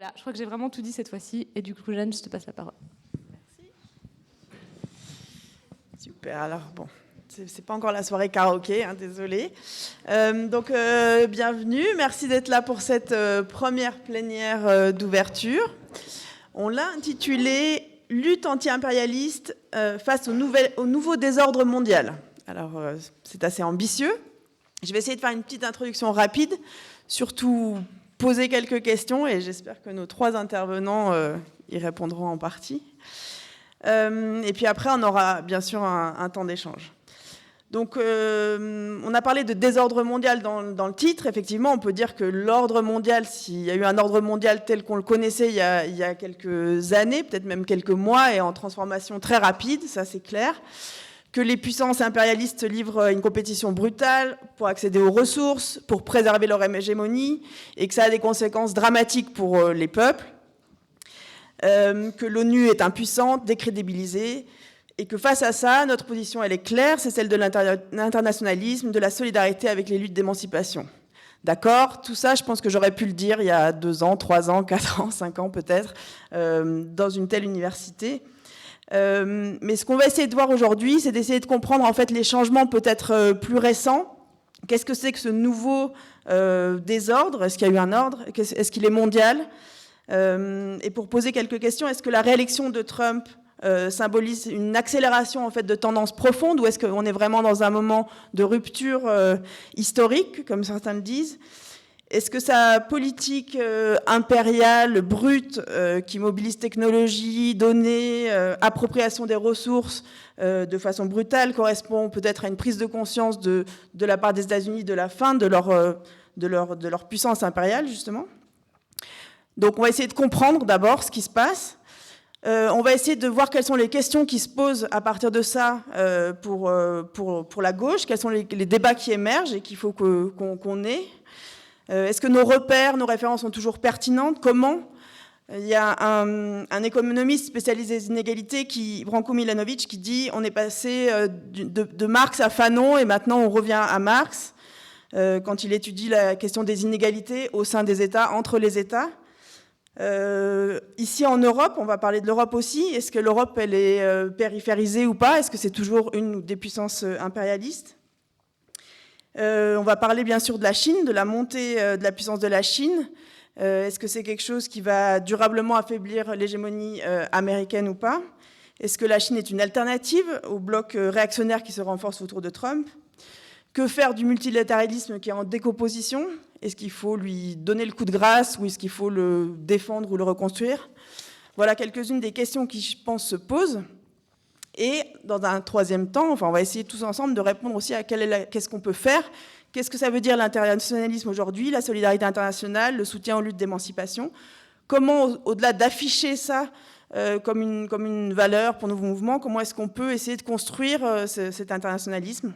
Là, je crois que j'ai vraiment tout dit cette fois-ci, et du coup, Jeanne, je te passe la parole. Merci. Super, alors bon, c'est pas encore la soirée karaoké, hein, désolé. Bienvenue, merci d'être là pour cette première plénière d'ouverture. On l'a intitulée « Lutte anti-impérialiste face au nouveau désordre mondial ». Alors, c'est assez ambitieux. Je vais essayer de faire une petite introduction rapide, surtout poser quelques questions, et j'espère que nos trois intervenants y répondront en partie. Et puis après, on aura bien sûr un temps d'échange. Donc, on a parlé de désordre mondial dans le titre. Effectivement, on peut dire que l'ordre mondial, s'il y a eu un ordre mondial tel qu'on le connaissait il y a quelques années, peut-être même quelques mois, est en transformation très rapide, ça c'est clair. Que les puissances impérialistes livrent une compétition brutale pour accéder aux ressources, pour préserver leur hégémonie, et que ça a des conséquences dramatiques pour les peuples. Que l'ONU est impuissante, décrédibilisée, et que face à ça, notre position, elle est claire, c'est celle de l'internationalisme, de la solidarité avec les luttes d'émancipation. D'accord ? Tout ça, je pense que j'aurais pu le dire il y a 2 ans, 3 ans, 4 ans, 5 ans peut-être, dans une telle université. Mais ce qu'on va essayer de voir aujourd'hui, c'est d'essayer de comprendre en fait les changements peut-être plus récents. Qu'est-ce que c'est que ce nouveau désordre ? Est-ce qu'il y a eu un ordre ? Est-ce qu'il est mondial ? Et pour poser quelques questions, est-ce que la réélection de Trump symbolise une accélération en fait de tendance profonde, ou est-ce qu'on est vraiment dans un moment de rupture historique, comme certains le disent ? Est-ce que sa politique impériale, brute, qui mobilise technologie, données, appropriation des ressources de façon brutale, correspond peut-être à une prise de conscience de la part des États-Unis de la fin de leur puissance impériale, justement ? Donc on va essayer de comprendre d'abord ce qui se passe. On va essayer de voir quelles sont les questions qui se posent à partir de ça pour la gauche, quels sont les débats qui émergent et qu'il faut qu'on ait. Est-ce que nos repères, nos références sont toujours pertinentes ? Comment ? Il y a un économiste spécialisé des inégalités, Branko Milanovic, qui dit on est passé de Marx à Fanon et maintenant on revient à Marx, quand il étudie la question des inégalités au sein des États, entre les États. Ici en Europe, on va parler de l'Europe aussi. Est-ce que l'Europe, elle est périphérisée ou pas ? Est-ce que c'est toujours une des puissances impérialistes ? On va parler bien sûr de la Chine, de la montée de la puissance de la Chine. Est-ce que c'est quelque chose qui va durablement affaiblir l'hégémonie américaine ou pas ? Est-ce que la Chine est une alternative au bloc réactionnaire qui se renforce autour de Trump ? Que faire du multilatéralisme qui est en décomposition ? Est-ce qu'il faut lui donner le coup de grâce ou est-ce qu'il faut le défendre ou le reconstruire ? Voilà quelques-unes des questions qui, je pense, se posent. Et dans un troisième temps, on va essayer tous ensemble de répondre aussi à qu'est-ce qu'on peut faire, qu'est-ce que ça veut dire l'internationalisme aujourd'hui, la solidarité internationale, le soutien aux luttes d'émancipation. Comment, au-delà d'afficher ça comme une valeur pour nos mouvements, comment est-ce qu'on peut essayer de construire cet internationalisme ?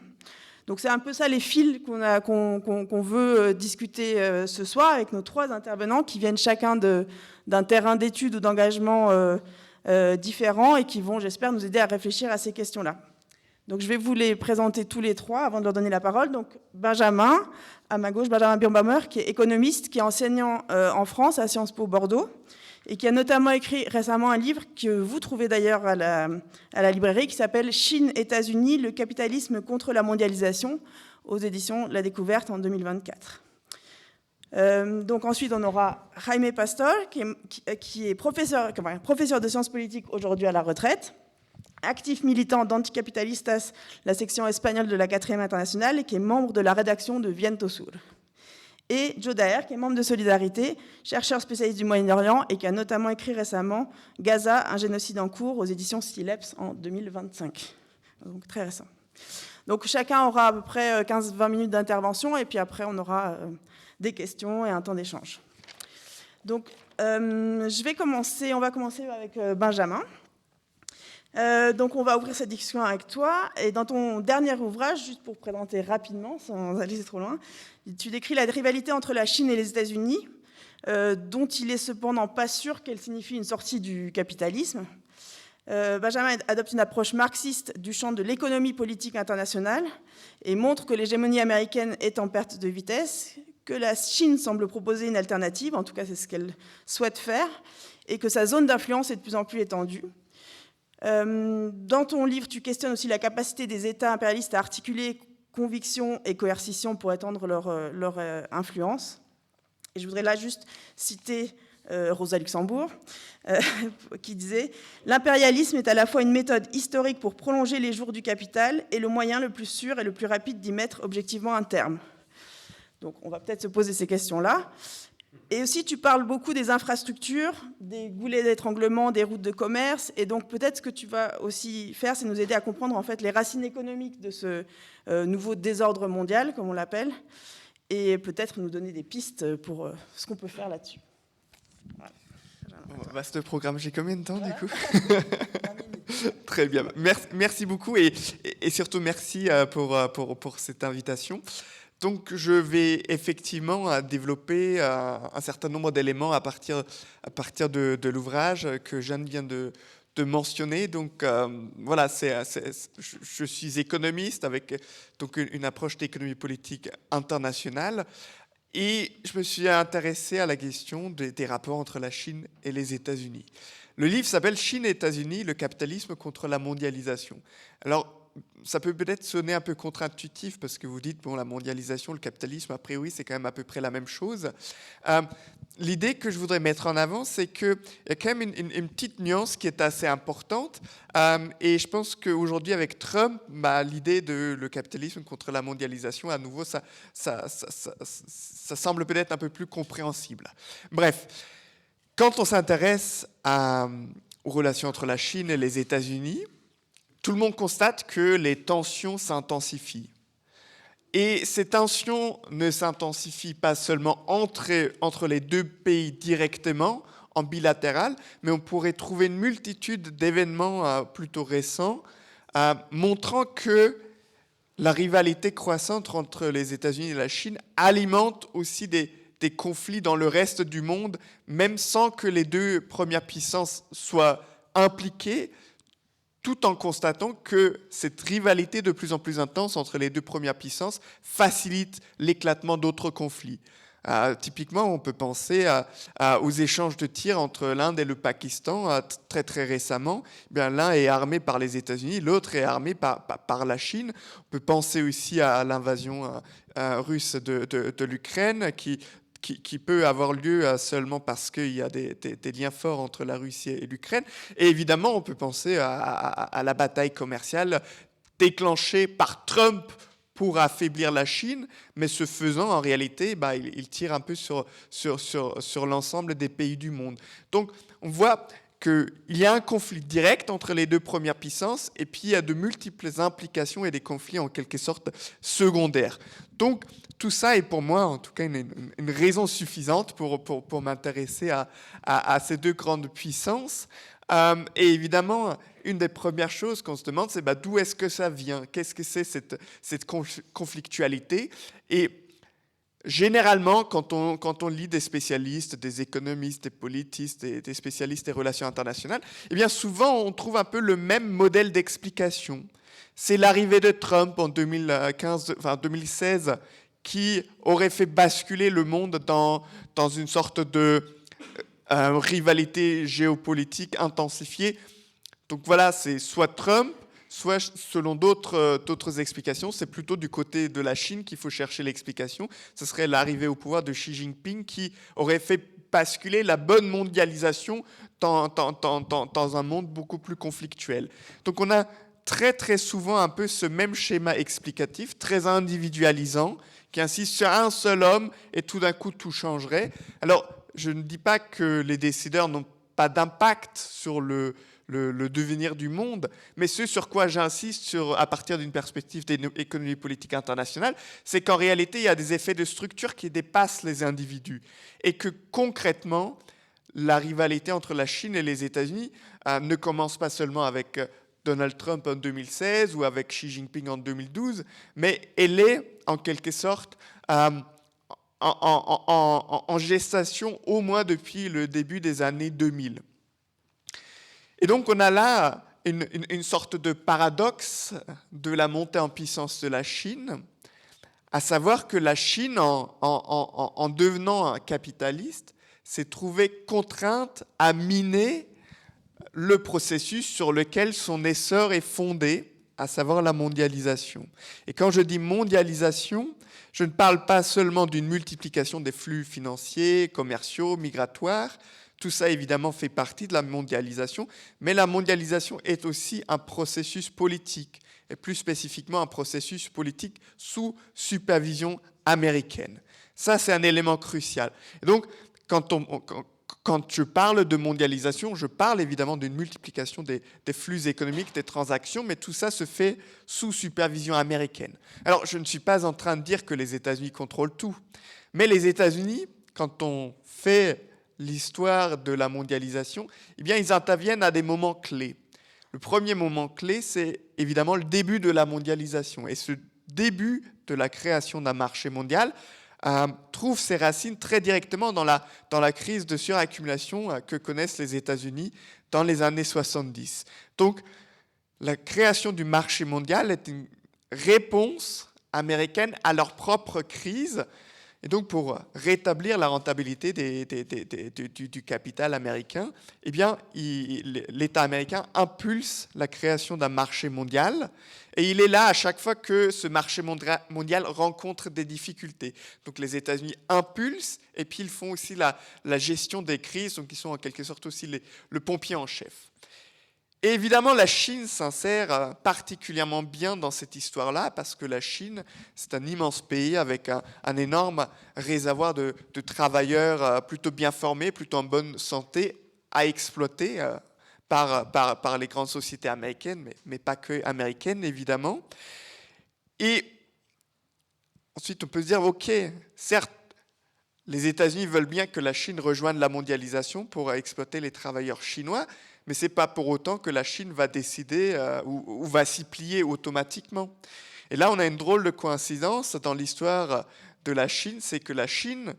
Donc c'est un peu ça les fils qu'on veut discuter ce soir avec nos trois intervenants qui viennent chacun d'un terrain d'études ou d'engagement différents et qui vont, j'espère, nous aider à réfléchir à ces questions-là. Donc je vais vous les présenter tous les trois avant de leur donner la parole. Donc Benjamin, à ma gauche, Benjamin Birnbaumer, qui est économiste, qui est enseignant en France à Sciences Po Bordeaux et qui a notamment écrit récemment un livre que vous trouvez d'ailleurs à la librairie qui s'appelle « Chine, États-Unis, le capitalisme contre la mondialisation » aux éditions La Découverte en 2024. Donc ensuite, on aura Jaime Pastor, qui est professeur de sciences politiques aujourd'hui à la retraite, actif militant d'Anticapitalistas, la section espagnole de la 4e internationale, et qui est membre de la rédaction de Viento Sur. Et Joe Daher, qui est membre de Solidarité, chercheur spécialiste du Moyen-Orient, et qui a notamment écrit récemment « Gaza, un génocide en cours » aux éditions Stileps en 2025. Donc très récent. Donc chacun aura à peu près 15-20 minutes d'intervention, et puis après on aura des questions et un temps d'échange. Donc on va commencer avec Benjamin. Donc on va ouvrir cette discussion avec toi. Et dans ton dernier ouvrage, juste pour présenter rapidement, sans aller trop loin, tu décris la rivalité entre la Chine et les États-Unis, dont il est cependant pas sûr qu'elle signifie une sortie du capitalisme. Benjamin adopte une approche marxiste du champ de l'économie politique internationale et montre que l'hégémonie américaine est en perte de vitesse, que la Chine semble proposer une alternative, en tout cas c'est ce qu'elle souhaite faire, et que sa zone d'influence est de plus en plus étendue. Dans ton livre, tu questionnes aussi la capacité des États impérialistes à articuler conviction et coercition pour étendre leur influence. Et je voudrais là juste citer Rosa Luxembourg, qui disait « L'impérialisme est à la fois une méthode historique pour prolonger les jours du capital et le moyen le plus sûr et le plus rapide d'y mettre objectivement un terme. » Donc on va peut-être se poser ces questions-là. Et aussi, tu parles beaucoup des infrastructures, des goulets d'étranglement, des routes de commerce. Et donc peut-être ce que tu vas aussi faire, c'est nous aider à comprendre en fait les racines économiques de ce nouveau désordre mondial, comme on l'appelle, et peut-être nous donner des pistes pour ce qu'on peut faire là-dessus. Voilà. Vaste programme, j'ai combien de temps du coup? Très bien, merci beaucoup et surtout merci pour cette invitation. Donc je vais effectivement développer un certain nombre d'éléments à partir de l'ouvrage que Jeanne vient de mentionner. Donc voilà, je suis économiste avec donc une approche d'économie politique internationale. Et je me suis intéressé à la question des rapports entre la Chine et les États-Unis. Le livre s'appelle « Chine et États-Unis, le capitalisme contre la mondialisation ». Alors, ça peut peut-être sonner un peu contre-intuitif parce que vous dites, bon, la mondialisation, le capitalisme, a priori, c'est quand même à peu près la même chose. L'idée que je voudrais mettre en avant, c'est qu'il y a quand même une petite nuance qui est assez importante. Et je pense qu'aujourd'hui, avec Trump, l'idée de le capitalisme contre la mondialisation, à nouveau, ça semble peut-être un peu plus compréhensible. Bref, quand on s'intéresse aux relations entre la Chine et les États-Unis, tout le monde constate que les tensions s'intensifient. Et ces tensions ne s'intensifient pas seulement entre les deux pays directement, en bilatéral, mais on pourrait trouver une multitude d'événements plutôt récents montrant que la rivalité croissante entre les États-Unis et la Chine alimente aussi des conflits dans le reste du monde, même sans que les deux premières puissances soient impliquées, tout en constatant que cette rivalité de plus en plus intense entre les deux premières puissances facilite l'éclatement d'autres conflits. Typiquement, on peut penser aux échanges de tirs entre l'Inde et le Pakistan très très récemment. L'un est armé par les États-Unis, l'autre est armé par la Chine. On peut penser aussi à l'invasion russe de l'Ukraine qui peut avoir lieu seulement parce qu'il y a des liens forts entre la Russie et l'Ukraine. Et évidemment, on peut penser à la bataille commerciale déclenchée par Trump pour affaiblir la Chine, mais ce faisant, en réalité, il tire un peu sur l'ensemble des pays du monde. Donc, on voit qu'il y a un conflit direct entre les deux premières puissances, et puis il y a de multiples implications et des conflits en quelque sorte secondaires. Donc, tout ça est pour moi, en tout cas, une raison suffisante pour m'intéresser à ces deux grandes puissances. Et évidemment, une des premières choses qu'on se demande, c'est d'où est-ce que ça vient? Qu'est-ce que c'est cette conflictualité? Et généralement, quand on lit des spécialistes, des économistes, des politistes, des spécialistes des relations internationales, eh bien souvent on trouve un peu le même modèle d'explication. C'est l'arrivée de Trump en 2016 qui aurait fait basculer le monde dans une sorte de rivalité géopolitique intensifiée. Donc voilà, c'est soit Trump, soit selon d'autres explications, c'est plutôt du côté de la Chine qu'il faut chercher l'explication. Ce serait l'arrivée au pouvoir de Xi Jinping qui aurait fait basculer la bonne mondialisation dans un monde beaucoup plus conflictuel. Donc on a très très souvent un peu ce même schéma explicatif, très individualisant, qui insiste sur un seul homme et tout d'un coup tout changerait. Alors je ne dis pas que les décideurs n'ont pas d'impact sur le devenir du monde, mais ce sur quoi j'insiste à partir d'une perspective d'économie politique internationale, c'est qu'en réalité, il y a des effets de structure qui dépassent les individus et que concrètement, la rivalité entre la Chine et les États-Unis ne commence pas seulement avec Donald Trump en 2016 ou avec Xi Jinping en 2012, mais elle est en quelque sorte en gestation au moins depuis le début des années 2000. Et donc on a là une sorte de paradoxe de la montée en puissance de la Chine, à savoir que la Chine, en devenant un capitaliste, s'est trouvée contrainte à miner le processus sur lequel son essor est fondé, à savoir la mondialisation. Et quand je dis mondialisation, je ne parle pas seulement d'une multiplication des flux financiers, commerciaux, migratoires. Tout ça, évidemment, fait partie de la mondialisation, mais la mondialisation est aussi un processus politique, et plus spécifiquement un processus politique sous supervision américaine. Ça, c'est un élément crucial. Et donc, quand je parle de mondialisation, je parle évidemment d'une multiplication des flux économiques, des transactions, mais tout ça se fait sous supervision américaine. Alors, je ne suis pas en train de dire que les États-Unis contrôlent tout, mais les États-Unis, quand on fait l'histoire de la mondialisation, eh bien, ils interviennent à des moments clés. Le premier moment clé, c'est évidemment le début de la mondialisation. Et ce début de la création d'un marché mondial trouve ses racines très directement dans la crise de suraccumulation que connaissent les États-Unis dans les années 70. Donc, la création du marché mondial est une réponse américaine à leur propre crise, et donc pour rétablir la rentabilité du capital américain, eh bien, l'État américain impulse la création d'un marché mondial, et il est là à chaque fois que ce marché mondial rencontre des difficultés. Donc les États-Unis impulsent, et puis ils font aussi la gestion des crises, donc ils sont en quelque sorte aussi le pompier en chef. Et évidemment, la Chine s'insère particulièrement bien dans cette histoire-là, parce que la Chine, c'est un immense pays avec un énorme réservoir de travailleurs plutôt bien formés, plutôt en bonne santé, à exploiter par les grandes sociétés américaines, mais pas que américaines, évidemment. Et ensuite, on peut se dire, OK, certes, les États-Unis veulent bien que la Chine rejoigne la mondialisation pour exploiter les travailleurs chinois, mais ce n'est pas pour autant que la Chine va décider ou va s'y plier automatiquement. Et là, on a une drôle de coïncidence dans l'histoire de la Chine, c'est que la Chine,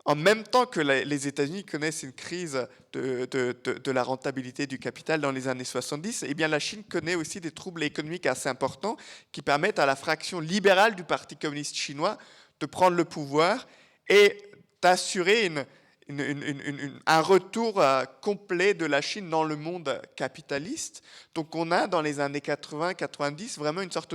en même temps que les États-Unis connaissent une crise de la rentabilité du capital dans les années 70, eh bien la Chine connaît aussi des troubles économiques assez importants qui permettent à la fraction libérale du Parti communiste chinois de prendre le pouvoir et d'assurer un retour complet de la Chine dans le monde capitaliste. Donc on a dans les années 80-90 vraiment une sorte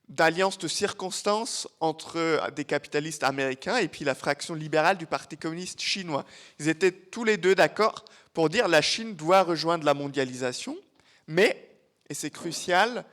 d'alliance de circonstances entre des capitalistes américains et puis la fraction libérale du Parti communiste chinois. Ils étaient tous les deux d'accord pour dire que la Chine doit rejoindre la mondialisation, mais, et c'est crucial,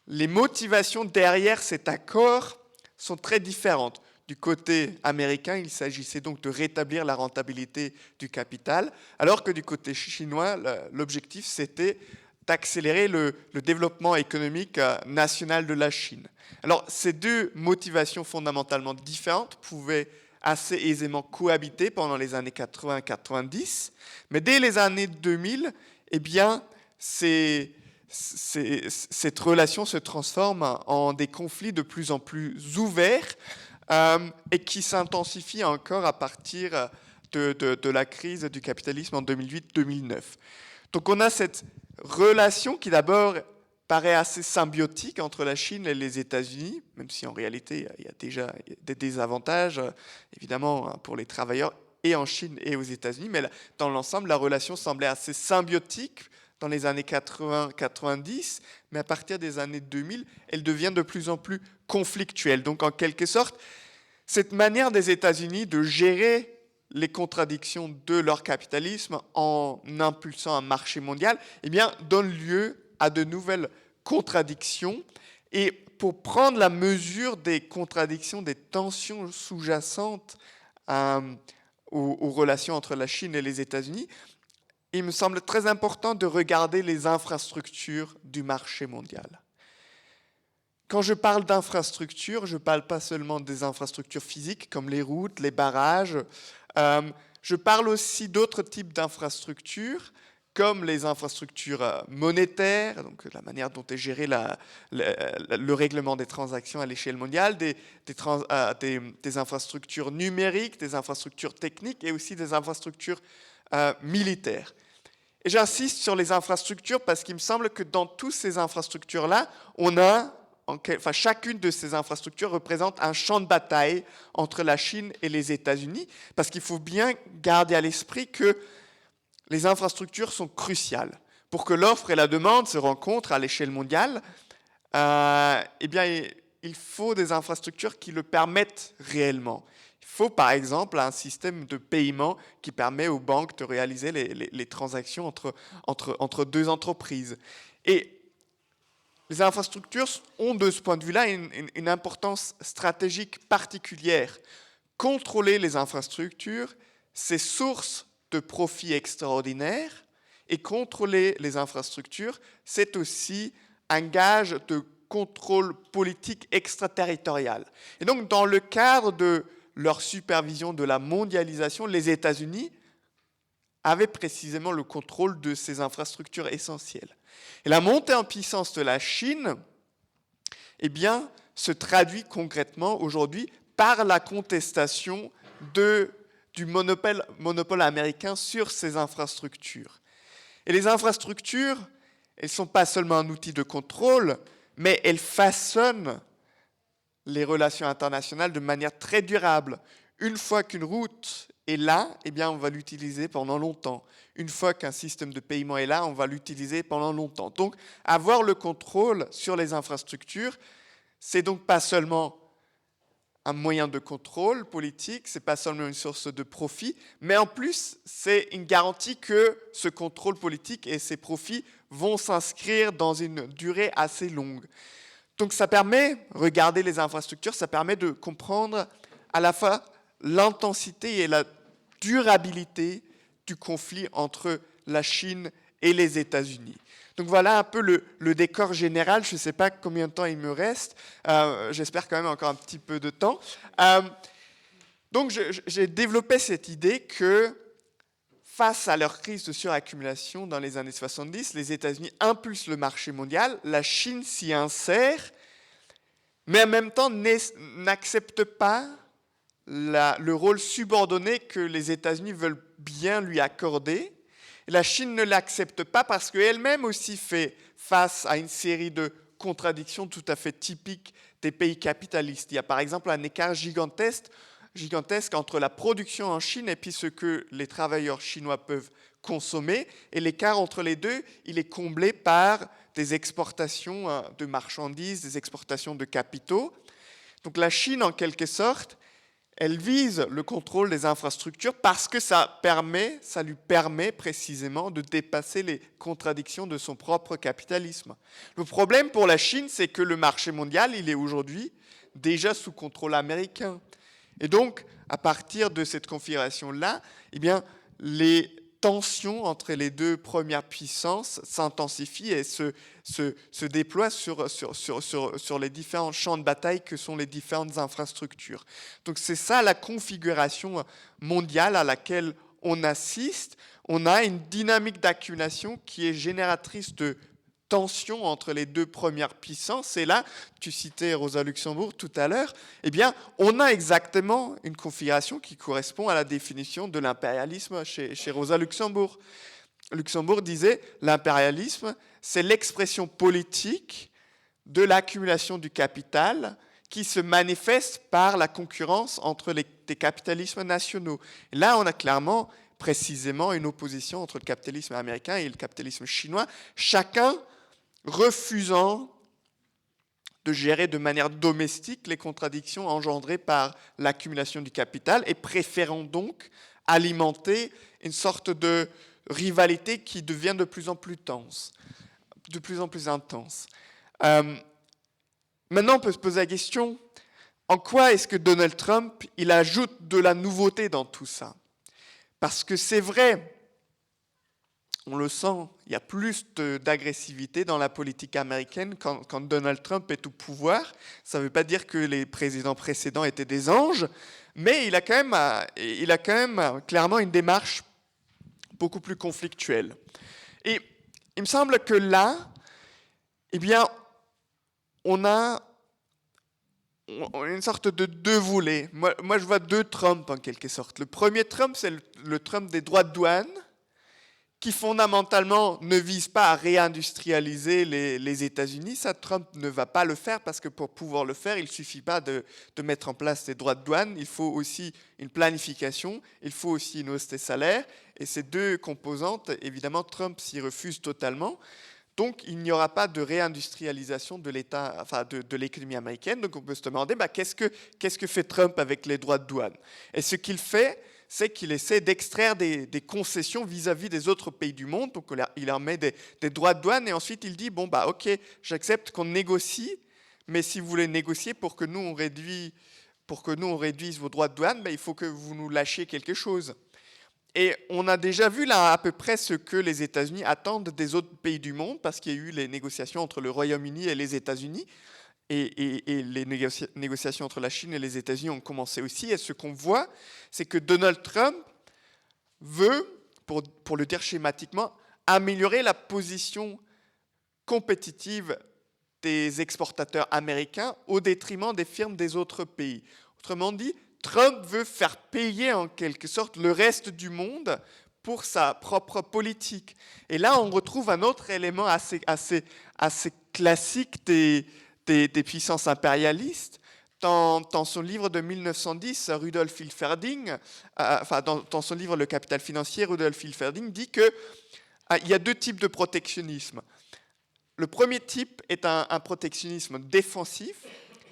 les motivations derrière cet accord sont très différentes. Du côté américain, il s'agissait donc de rétablir la rentabilité du capital, alors que du côté chinois, l'objectif c'était d'accélérer le développement économique national de la Chine. Alors, ces deux motivations fondamentalement différentes pouvaient assez aisément cohabiter pendant les années 80-90, mais dès les années 2000, eh bien, cette relation se transforme en des conflits de plus en plus ouverts et qui s'intensifient encore à partir de la crise du capitalisme en 2008-2009. Donc on a cette relation qui d'abord paraît assez symbiotique entre la Chine et les États-Unis, même si en réalité il y a déjà des désavantages, évidemment, pour les travailleurs et en Chine et aux États-Unis, mais dans l'ensemble, la relation semblait assez symbiotique dans les années 80-90, mais à partir des années 2000, elle devient de plus en plus conflictuelle. Donc en quelque sorte, cette manière des États-Unis de gérer les contradictions de leur capitalisme en impulsant un marché mondial, eh bien, donne lieu à de nouvelles contradictions. Et pour prendre la mesure des contradictions, des tensions sous-jacentes aux relations entre la Chine et les États-Unis, il me semble très important de regarder les infrastructures du marché mondial. Quand je parle d'infrastructures, je ne parle pas seulement des infrastructures physiques comme les routes, les barrages. Je parle aussi d'autres types d'infrastructures, comme les infrastructures monétaires, donc la manière dont est géré le règlement des transactions à l'échelle mondiale, des infrastructures numériques, des infrastructures techniques et aussi des infrastructures militaires. Et j'insiste sur les infrastructures parce qu'il me semble que dans toutes ces infrastructures-là, on a, chacune de ces infrastructures représente un champ de bataille entre la Chine et les États-Unis, parce qu'il faut bien garder à l'esprit que les infrastructures sont cruciales. Pour que l'offre et la demande se rencontrent à l'échelle mondiale, eh bien, il faut des infrastructures qui le permettent réellement. Il faut par exemple un système de paiement qui permet aux banques de réaliser les transactions entre deux entreprises. Et les infrastructures ont de ce point de vue-là une importance stratégique particulière. Contrôler les infrastructures, c'est source de profits extraordinaires, et contrôler les infrastructures, c'est aussi un gage de contrôle politique extraterritorial. Et donc, dans le cadre de leur supervision de la mondialisation, les États-Unis avaient précisément le contrôle de ces infrastructures essentielles. Et la montée en puissance de la Chine, eh bien, se traduit concrètement aujourd'hui par la contestation du monopole américain sur ces infrastructures. Et les infrastructures, elles ne sont pas seulement un outil de contrôle, mais elles façonnent les relations internationales de manière très durable. Une fois qu'une route est là, eh bien, on va l'utiliser pendant longtemps. Une fois qu'un système de paiement est là, on va l'utiliser pendant longtemps. Donc, avoir le contrôle sur les infrastructures, c'est donc pas seulement un moyen de contrôle politique, c'est pas seulement une source de profit, mais en plus, c'est une garantie que ce contrôle politique et ces profits vont s'inscrire dans une durée assez longue. Donc ça permet, regarder les infrastructures, ça permet de comprendre à la fois l'intensité et la durabilité du conflit entre la Chine et les États-Unis. Donc voilà un peu le décor général. Je ne sais pas combien de temps il me reste. J'espère quand même encore un petit peu de temps. Donc j'ai développé cette idée que face à leur crise de suraccumulation dans les années 70, les États-Unis impulsent le marché mondial, la Chine s'y insère, mais en même temps n'accepte pas le rôle subordonné que les États-Unis veulent bien lui accorder. La Chine ne l'accepte pas parce qu'elle-même aussi fait face à une série de contradictions tout à fait typiques des pays capitalistes. Il y a par exemple un écart gigantesque entre la production en Chine et puis ce que les travailleurs chinois peuvent consommer. Et l'écart entre les deux, il est comblé par des exportations de marchandises, des exportations de capitaux. Donc la Chine, en quelque sorte, elle vise le contrôle des infrastructures parce que ça lui permet précisément de dépasser les contradictions de son propre capitalisme. Le problème pour la Chine, c'est que le marché mondial, il est aujourd'hui déjà sous contrôle américain. Et donc, à partir de cette configuration-là, eh bien, les tensions entre les deux premières puissances s'intensifient et se déploient sur les différents champs de bataille que sont les différentes infrastructures. Donc c'est ça la configuration mondiale à laquelle on assiste. On a une dynamique d'accumulation qui est génératrice de tensions entre les deux premières puissances. Et là, tu citais Rosa Luxemburg tout à l'heure, eh bien, on a exactement une configuration qui correspond à la définition de l'impérialisme chez Rosa Luxemburg. Luxemburg disait « l'impérialisme, c'est l'expression politique de l'accumulation du capital qui se manifeste par la concurrence entre des capitalismes nationaux. » Et là, on a clairement, précisément, une opposition entre le capitalisme américain et le capitalisme chinois, chacun refusant de gérer de manière domestique les contradictions engendrées par l'accumulation du capital et préférant donc alimenter une sorte de rivalité qui devient de plus en plus intense. Maintenant, on peut se poser la question, en quoi est-ce que Donald Trump il ajoute de la nouveauté dans tout ça? Parce que c'est vrai, on le sent, il y a plus d'agressivité dans la politique américaine quand Donald Trump est au pouvoir. Ça ne veut pas dire que les présidents précédents étaient des anges, mais il a quand même clairement une démarche beaucoup plus conflictuelle. Et il me semble que là, eh bien, on a une sorte de deux volets. Moi, je vois deux Trump en quelque sorte. Le premier Trump, c'est le Trump des droits de douane. qui fondamentalement ne vise pas à réindustrialiser les États-Unis. Ça, Trump ne va pas le faire parce que pour pouvoir le faire, il ne suffit pas de mettre en place des droits de douane. Il faut aussi une planification, il faut aussi une hausse des salaires. Et ces deux composantes, évidemment, Trump s'y refuse totalement. Donc, il n'y aura pas de réindustrialisation de l'État, enfin de l'économie américaine. Donc, on peut se demander qu'est-ce que fait Trump avec les droits de douane? Et ce qu'il fait, c'est qu'il essaie d'extraire des concessions vis-à-vis des autres pays du monde. Donc, il leur met des droits de douane et ensuite il dit ok, j'accepte qu'on négocie, mais si vous voulez négocier pour que nous on réduise vos droits de douane, il faut que vous nous lâchiez quelque chose. Et on a déjà vu là à peu près ce que les États-Unis attendent des autres pays du monde, parce qu'il y a eu les négociations entre le Royaume-Uni et les États-Unis. Et les négociations entre la Chine et les États-Unis ont commencé aussi. Et ce qu'on voit, c'est que Donald Trump veut, pour le dire schématiquement, améliorer la position compétitive des exportateurs américains au détriment des firmes des autres pays. Autrement dit, Trump veut faire payer en quelque sorte le reste du monde pour sa propre politique. Et là, on retrouve un autre élément assez classique des puissances impérialistes. Dans son livre de 1910, Rudolf Hilferding, dans son livre Le Capital financier, Rudolf Hilferding dit qu'il y a deux types de protectionnisme. Le premier type est un protectionnisme défensif,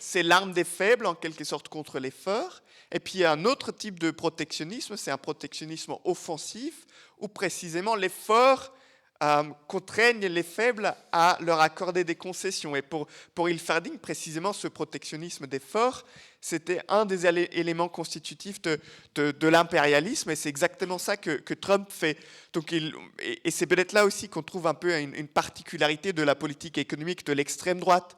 c'est l'arme des faibles en quelque sorte contre les forts. Et puis il y a un autre type de protectionnisme, c'est un protectionnisme offensif, où précisément les forts contraignent les faibles à leur accorder des concessions. Et pour Hilferding, précisément, ce protectionnisme des forts, c'était un des éléments constitutifs de l'impérialisme, et c'est exactement ça que Trump fait. Donc et c'est peut-être là aussi qu'on trouve un peu une particularité de la politique économique de l'extrême droite.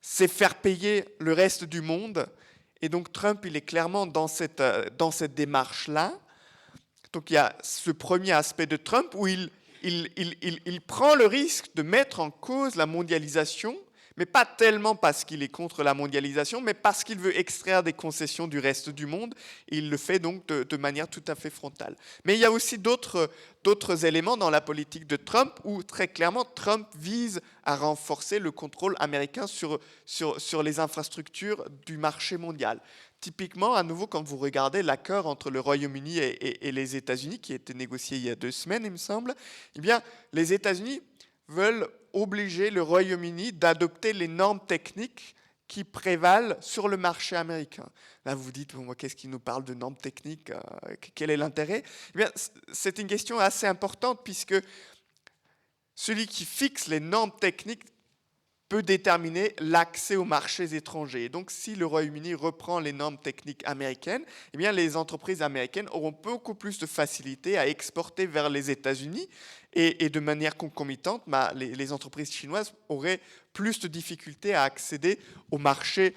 C'est faire payer le reste du monde. Et donc Trump, il est clairement dans cette démarche-là. Donc il y a ce premier aspect de Trump où il prend le risque de mettre en cause la mondialisation, mais pas tellement parce qu'il est contre la mondialisation, mais parce qu'il veut extraire des concessions du reste du monde. Et il le fait donc de manière tout à fait frontale. Mais il y a aussi d'autres éléments dans la politique de Trump où très clairement Trump vise à renforcer le contrôle américain sur les infrastructures du marché mondial. Typiquement, à nouveau, quand vous regardez l'accord entre le Royaume-Uni et les États-Unis, qui a été négocié il y a 2 semaines, il me semble, eh bien, les États-Unis veulent obliger le Royaume-Uni d'adopter les normes techniques qui prévalent sur le marché américain. Là, vous vous dites, qu'est-ce qui nous parle de normes techniques? Quel est l'intérêt? Eh bien, c'est une question assez importante, puisque celui qui fixe les normes techniques peut déterminer l'accès aux marchés étrangers. Et donc, si le Royaume-Uni reprend les normes techniques américaines, eh bien, les entreprises américaines auront beaucoup plus de facilité à exporter vers les États-Unis et de manière concomitante, les entreprises chinoises auraient plus de difficultés à accéder au marché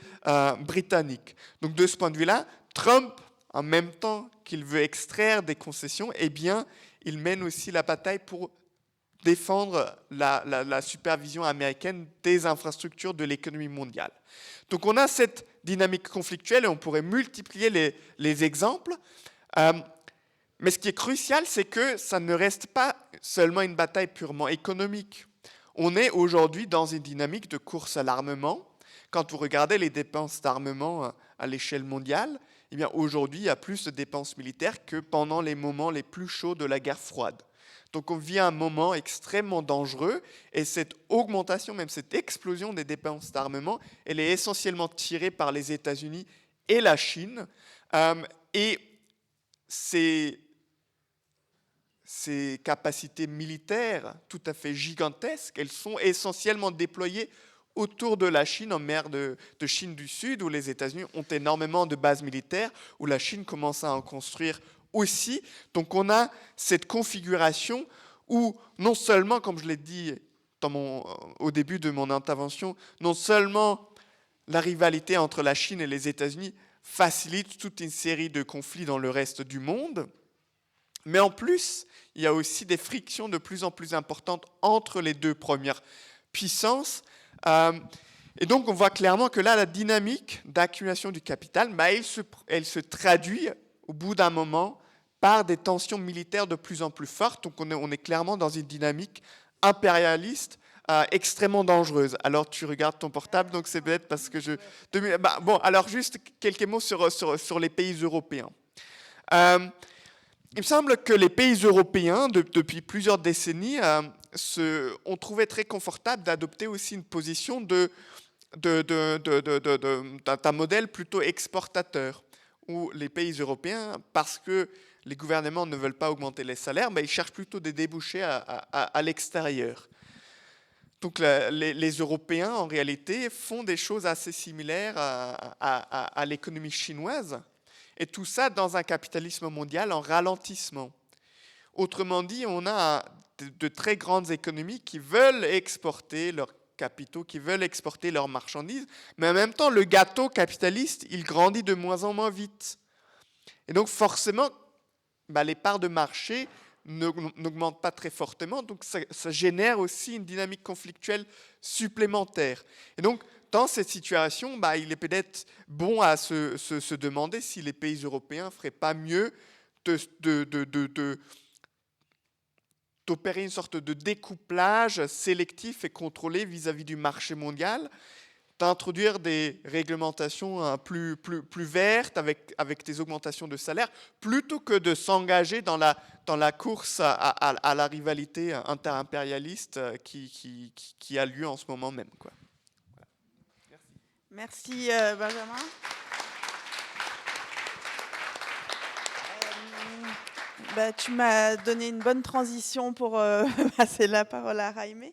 britannique. Donc, de ce point de vue-là, Trump, en même temps qu'il veut extraire des concessions, eh bien, il mène aussi la bataille pour défendre la supervision américaine des infrastructures de l'économie mondiale. Donc on a cette dynamique conflictuelle et on pourrait multiplier les exemples. Mais ce qui est crucial, c'est que ça ne reste pas seulement une bataille purement économique. On est aujourd'hui dans une dynamique de course à l'armement. Quand vous regardez les dépenses d'armement à l'échelle mondiale, eh bien aujourd'hui, il y a plus de dépenses militaires que pendant les moments les plus chauds de la guerre froide. Donc on vit un moment extrêmement dangereux et cette augmentation, même cette explosion des dépenses d'armement, elle est essentiellement tirée par les États-Unis et la Chine. Et ces capacités militaires tout à fait gigantesques, elles sont essentiellement déployées autour de la Chine, en mer de Chine du Sud, où les États-Unis ont énormément de bases militaires, où la Chine commence à en construire aussi. Donc on a cette configuration où non seulement, comme je l'ai dit au début de mon intervention, non seulement la rivalité entre la Chine et les États-Unis facilite toute une série de conflits dans le reste du monde, mais en plus, il y a aussi des frictions de plus en plus importantes entre les deux premières puissances. Et donc on voit clairement que là, la dynamique d'accumulation du capital, elle se traduit au bout d'un moment par des tensions militaires de plus en plus fortes. Donc on est clairement dans une dynamique impérialiste extrêmement dangereuse. Alors tu regardes ton portable, donc c'est bête parce que bon, alors juste quelques mots sur les pays européens. Il me semble que les pays européens, depuis plusieurs décennies, ont trouvé très confortable d'adopter aussi une position d'un modèle plutôt exportateur, où les pays européens, parce que les gouvernements ne veulent pas augmenter les salaires, ils cherchent plutôt des débouchés à l'extérieur. Donc les Européens, en réalité, font des choses assez similaires à l'économie chinoise, et tout ça dans un capitalisme mondial en ralentissement. Autrement dit, on a de très grandes économies qui veulent exporter leurs capitaux, qui veulent exporter leurs marchandises, mais en même temps, le gâteau capitaliste, il grandit de moins en moins vite. Et donc forcément, les parts de marché n'augmentent pas très fortement, donc ça génère aussi une dynamique conflictuelle supplémentaire. Et donc, dans cette situation, il est peut-être bon à se demander si les pays européens ne feraient pas mieux d'opérer une sorte de découplage sélectif et contrôlé vis-à-vis du marché mondial, d'introduire des réglementations plus vertes avec des augmentations de salaire, plutôt que de s'engager dans la course à la rivalité interimpérialiste qui a lieu en ce moment même, quoi. Merci Benjamin. Tu m'as donné une bonne transition pour passer la parole à Jaime.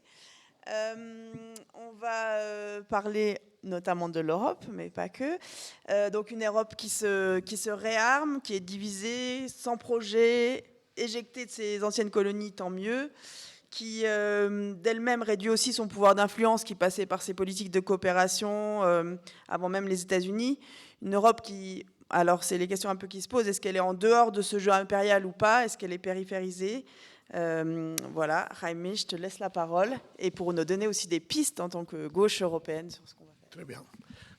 On va parler notamment de l'Europe, mais pas que. Donc une Europe qui se réarme, qui est divisée, sans projet, éjectée de ses anciennes colonies, tant mieux, qui d'elle-même réduit aussi son pouvoir d'influence qui passait par ses politiques de coopération avant même les États-Unis. Une Europe qui... Alors, c'est les questions un peu qui se posent. Est-ce qu'elle est en dehors de ce jeu impérial ou pas? Est-ce qu'elle est périphérisée? Voilà, Jaime, je te laisse la parole. Et pour nous donner aussi des pistes en tant que gauche européenne sur ce qu'on va faire. Très bien.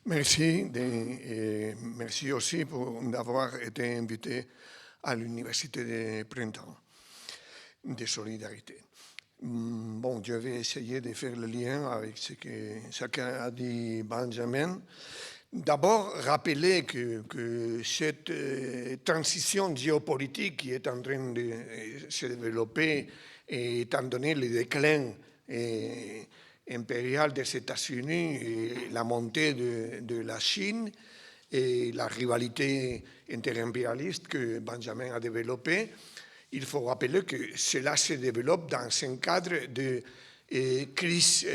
Merci. Et merci aussi d'avoir été invité à l'Université de Printemps de Solidarité. Bon, je vais essayer de faire le lien avec ce que chacun a dit Benjamin. D'abord, rappeler que cette transition géopolitique qui est en train de se développer, étant donné le déclin impérial des États-Unis et la montée de la Chine et la rivalité interimpérialiste que Benjamin a développée, il faut rappeler que cela se développe dans un cadre de crise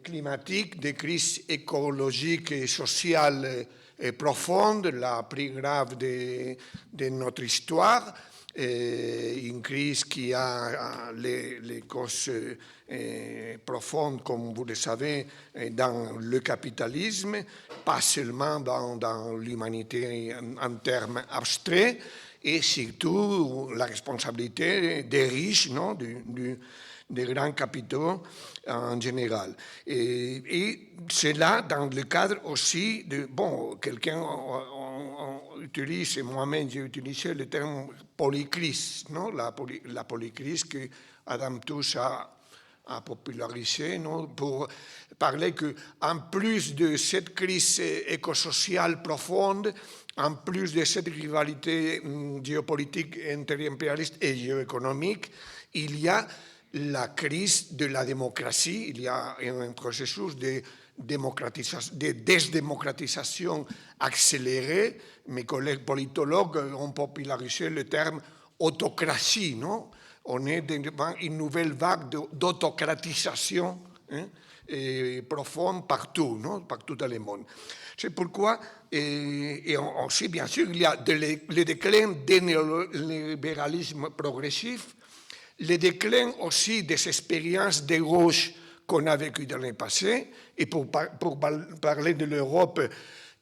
climatique, de crise écologique et sociale profonde, la plus grave de notre histoire, une crise qui a les causes profondes, comme vous le savez, dans le capitalisme, pas seulement dans l'humanité en termes abstraits, et surtout la responsabilité des riches, non, des grands capitaux en général. Et cela dans le cadre aussi de... Bon, quelqu'un utilise, et moi-même j'ai utilisé le terme polycrise, non, la polycrise que Adam Tooze a popularisé, non, pour parler qu'en plus de cette crise écosociale profonde, en plus de cette rivalité géopolitique interimpérialiste et géoéconomique, il y a la crise de la démocratie, il y a un processus de désdémocratisation accélérée. Mes collègues politologues ont popularisé le terme autocratie, non? On est devant une nouvelle vague d'autocratisation profonde partout, non? Partout dans le monde. C'est pourquoi, et aussi bien sûr, il y a le déclin du néolibéralisme progressif, le déclin aussi des expériences de gauche qu'on a vécues dans le passé. Et pour parler de l'Europe,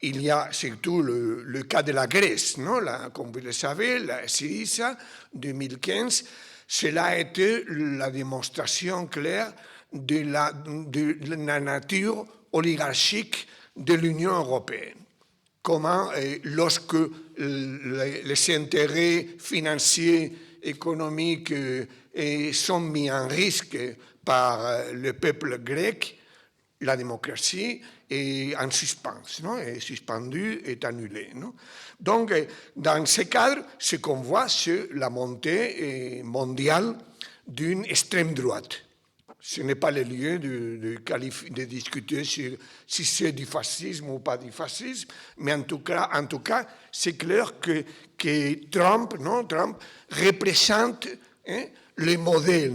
il y a surtout le cas de la Grèce, non? Comme vous le savez, la Syriza 2015, cela a été la démonstration claire de la nature oligarchique de l'Union européenne. comment, lorsque les intérêts financiers, économiques sont mis en risque par le peuple grec, la démocratie est en suspens, non? Est suspendue, est annulée. Non? Donc, dans ce cadre, ce qu'on voit, c'est la montée mondiale d'une extrême droite. Ce n'est pas le lieu de discuter sur si c'est du fascisme ou pas du fascisme, mais en tout cas c'est clair que Trump représente le modèle,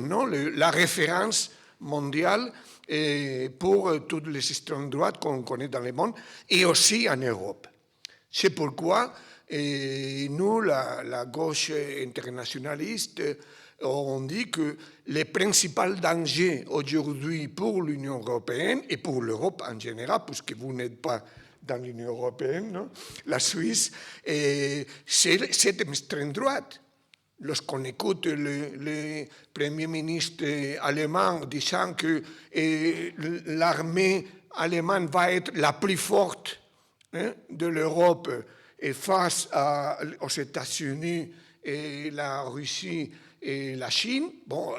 la référence mondiale pour toutes les extrêmes droites qu'on connaît dans le monde et aussi en Europe. C'est pourquoi nous, la gauche internationaliste, on dit que le principal danger aujourd'hui pour l'Union européenne et pour l'Europe en général, puisque vous n'êtes pas dans l'Union européenne, non? La Suisse, c'est cette extrême droite. Lorsqu'on écoute le Premier ministre allemand disant que l'armée allemande va être la plus forte de l'Europe face aux États-Unis et la Russie et la Chine, bon,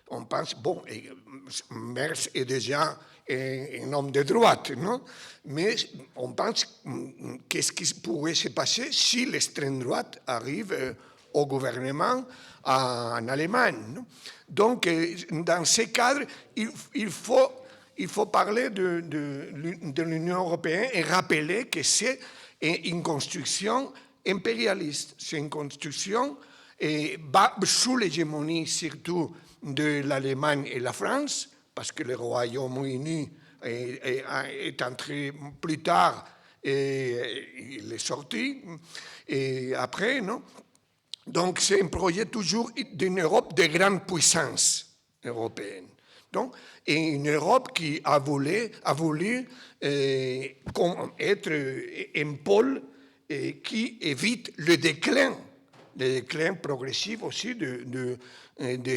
on pense, bon, Merz est déjà un homme de droite, non? Mais on pense, qu'est-ce qui pourrait se passer si l'extrême droite arrive au gouvernement en Allemagne, non? Donc, dans ce cadre, il faut parler de l'Union européenne et rappeler que c'est une construction impérialiste, c'est une construction sous l'hégémonie surtout de l'Allemagne et la France, parce que le Royaume-Uni est entré plus tard et il est sorti, et après, non? Donc c'est un projet toujours d'une Europe de grande puissance européenne. Donc, et une Europe qui a voulu être un pôle qui évite le déclin progressif aussi de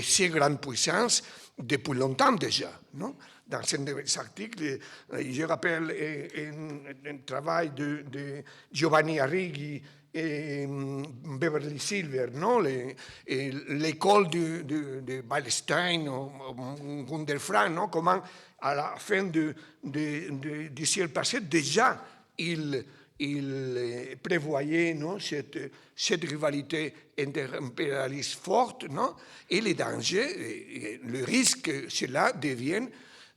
ces grandes puissances depuis longtemps déjà. Non? Dans ces articles, je rappelle un travail de Giovanni Arrighi et Beverly Silver, non? L'école de Wallstein ou Gunderfranc, non? Comment à la fin du siècle passé, déjà, il prévoyait, non, cette rivalité interimpérialiste forte, non? Et les dangers, le risque, cela devient,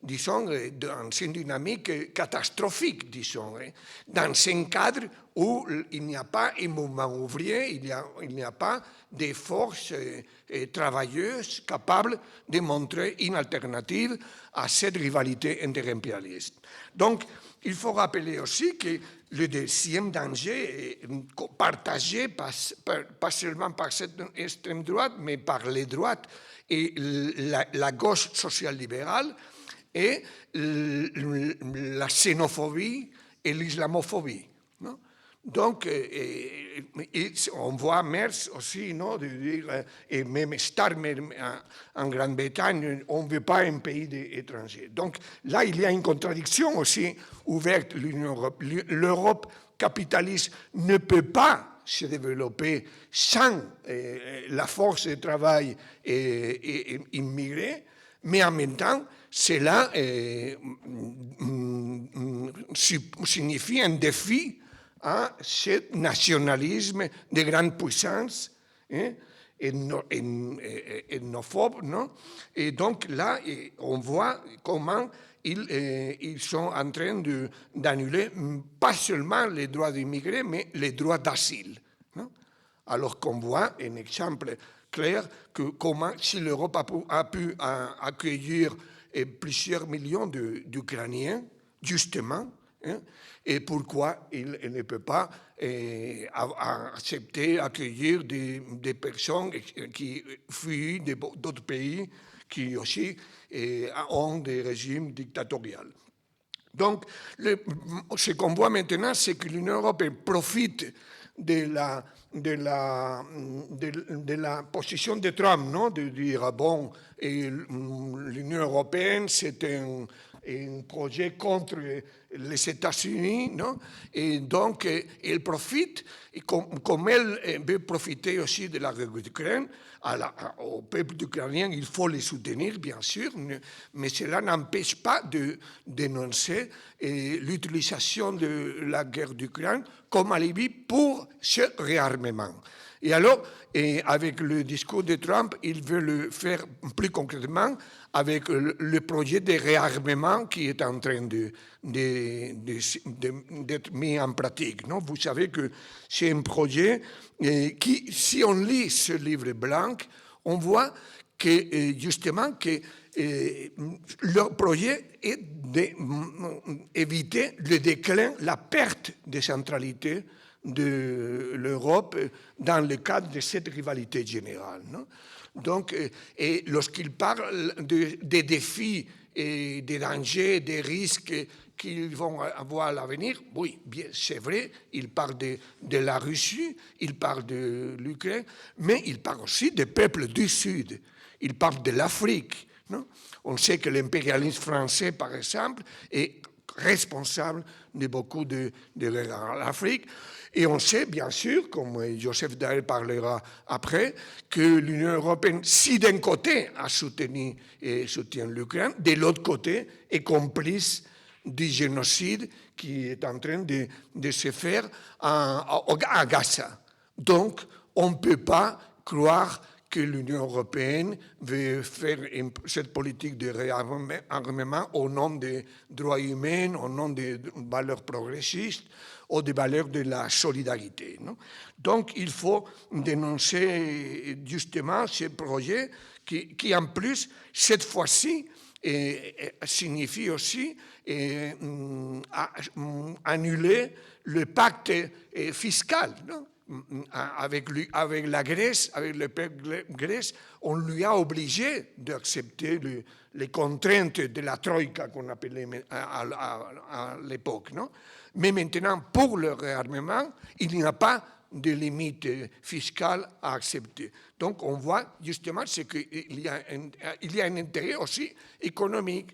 disons, dans une dynamique catastrophique, disons, dans un cadre où il n'y a pas un mouvement ouvrier, il n'y a pas des forces travailleuses capables de montrer une alternative à cette rivalité interimpérialiste. Donc, il faut rappeler aussi que le deuxième danger est partagé pas seulement par cette extrême droite, mais par les droites et la gauche social-libérale, et la xénophobie et l'islamophobie. Non? Donc, on voit Merz aussi, non, de dire, et même Starmer en Grande-Bretagne, on ne veut pas un pays étranger. Donc là, il y a une contradiction aussi ouverte. L'Europe capitaliste ne peut pas se développer sans la force de travail immigrée, mais en même temps, cela signifie un défi à ce nationalisme de grande puissance ethnophobe, non? Et donc là, on voit comment ils sont en train d'annuler pas seulement les droits d'immigrés, mais les droits d'asile. Alors qu'on voit un exemple clair que comment, si l'Europe a pu accueillir plusieurs millions d'Ukrainiens, justement, et pourquoi il ne peut pas accepter, accueillir des personnes qui fuient d'autres pays qui aussi ont des régimes dictatoriaux. Donc, ce qu'on voit maintenant, c'est que l'Union européenne profite de la position de Trump, non? De dire, bon, l'Union européenne, c'est un projet contre les États-Unis, non? Et donc, elle profite, et comme elle veut profiter aussi de la guerre d'Ukraine, au peuple ukrainien, il faut les soutenir, bien sûr, mais cela n'empêche pas de dénoncer l'utilisation de la guerre d'Ukraine comme alibi pour ce réarmement. Et alors, avec le discours de Trump, il veut le faire plus concrètement avec le projet de réarmement qui est en train d'être mis en pratique. Non? Vous savez que c'est un projet qui, si on lit ce livre blanc, on voit que justement que leur projet est d'éviter le déclin, la perte de centralité de l'Europe dans le cadre de cette rivalité générale. Non? Donc, et lorsqu'il parle des défis et des dangers, des risques qu'ils vont avoir à l'avenir, oui, bien, c'est vrai, il parle de la Russie, il parle de l'Ukraine, mais il parle aussi des peuples du Sud, il parle de l'Afrique. Non? On sait que l'impérialisme français, par exemple, est responsable de beaucoup de guerres en Afrique. Et on sait, bien sûr, comme Joseph Dael parlera après, que l'Union européenne, si d'un côté a soutenu et soutient l'Ukraine, de l'autre côté est complice du génocide qui est en train de se faire à Gaza. Donc, on ne peut pas croire que l'Union européenne veut faire cette politique de réarmement au nom des droits humains, au nom des valeurs progressistes ou des valeurs de la solidarité. Non? Donc, il faut dénoncer justement ce projet qui en plus, cette fois-ci, signifie aussi annuler le pacte fiscal. Non? Avec la Grèce, avec le peuple grec, on lui a obligé d'accepter les contraintes de la Troïka qu'on appelait à l'époque. Non? Mais maintenant, pour le réarmement, il n'y a pas de limite fiscale à accepter. Donc on voit justement qu'il y a un intérêt aussi économique,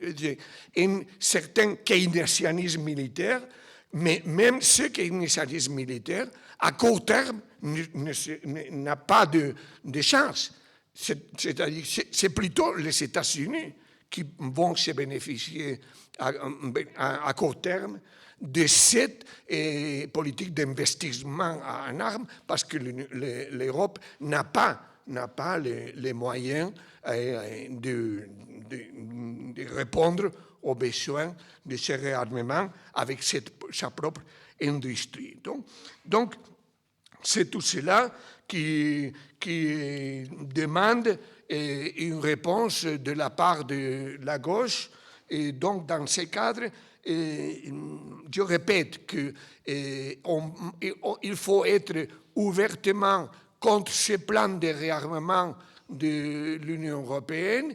un certain keynésianisme militaire, mais même ce keynésianisme militaire, à court terme, n'a pas de chance. C'est-à-dire c'est plutôt les États-Unis qui vont se bénéficier à court terme de cette politique d'investissement en armes, parce que l'Europe n'a pas les moyens de répondre aux besoins de ce réarmement avec sa propre industrie. Donc c'est tout cela qui demande une réponse de la part de la gauche. Et donc, dans ce cadre, je répète qu'il faut être ouvertement contre ce plan de réarmement de l'Union européenne,